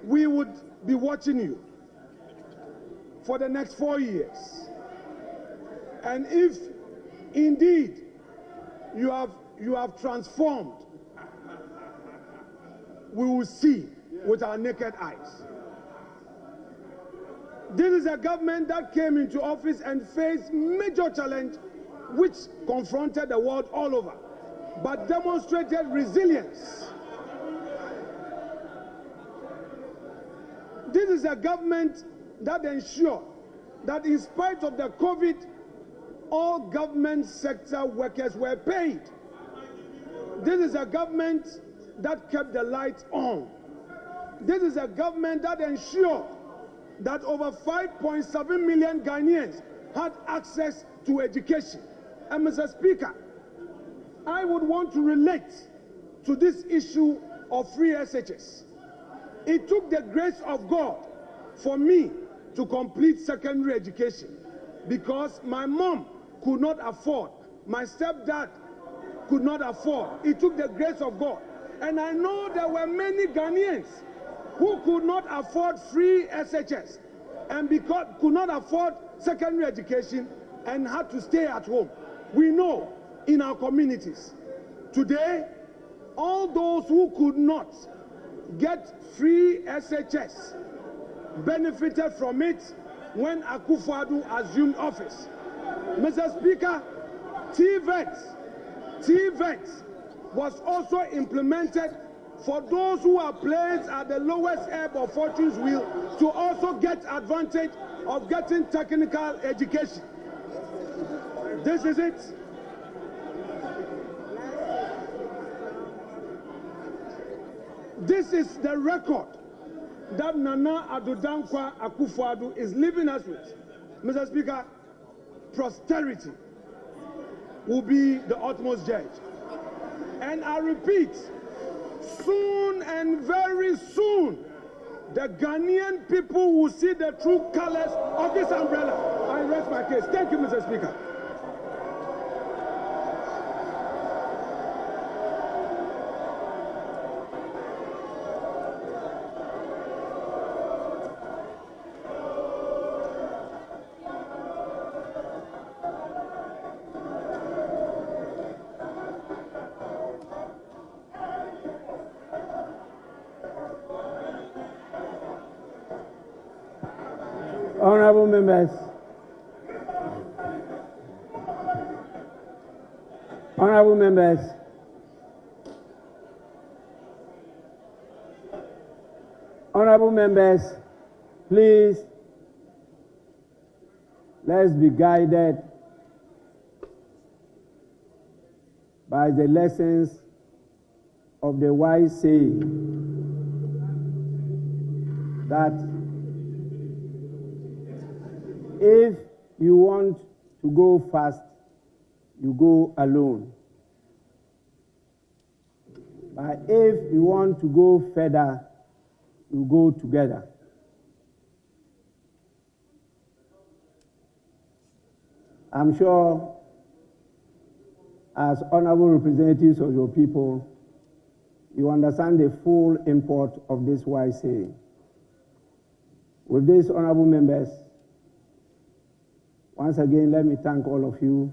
We would be watching you for the next 4 years. And if indeed you have transformed, we will see with our naked eyes. This is a government that came into office and faced major challenge which confronted the world all over, but demonstrated resilience. This is a government that ensured that in spite of the COVID, all government sector workers were paid. This is a government that kept the lights on. This is a government that ensured that over 5.7 million Ghanaians had access to education. And Mr. Speaker, I would want to relate to this issue of free SHS. It took the grace of God for me to complete secondary education because my mom could not afford, my stepdad could not afford. It took the grace of God. And I know there were many Ghanaians who could not afford free SHS and because could not afford secondary education and had to stay at home. We know in our communities today, all those who could not get free SHS benefited from it when Akufo-Addo assumed office. Mr. Speaker, TVET was also implemented for those who are placed at the lowest ebb of fortune's wheel to also get advantage of getting technical education. This is it. This is the record that Nana Addo Akufo-Addo is leaving us with, Mr. Speaker, posterity will be the utmost judge. And I repeat, soon and very soon, the Ghanaian people will see the true colors of this umbrella. I rest my case. Thank you, Mr. Speaker. Honorable members, honorable members, honorable members, please, let's be guided by the lessons of the wise saying that if you want to go fast, you go alone. But if you want to go further, you go together. I'm sure, as honorable representatives of your people, you understand the full import of this wise saying. With this, honorable members, once again, let me thank all of you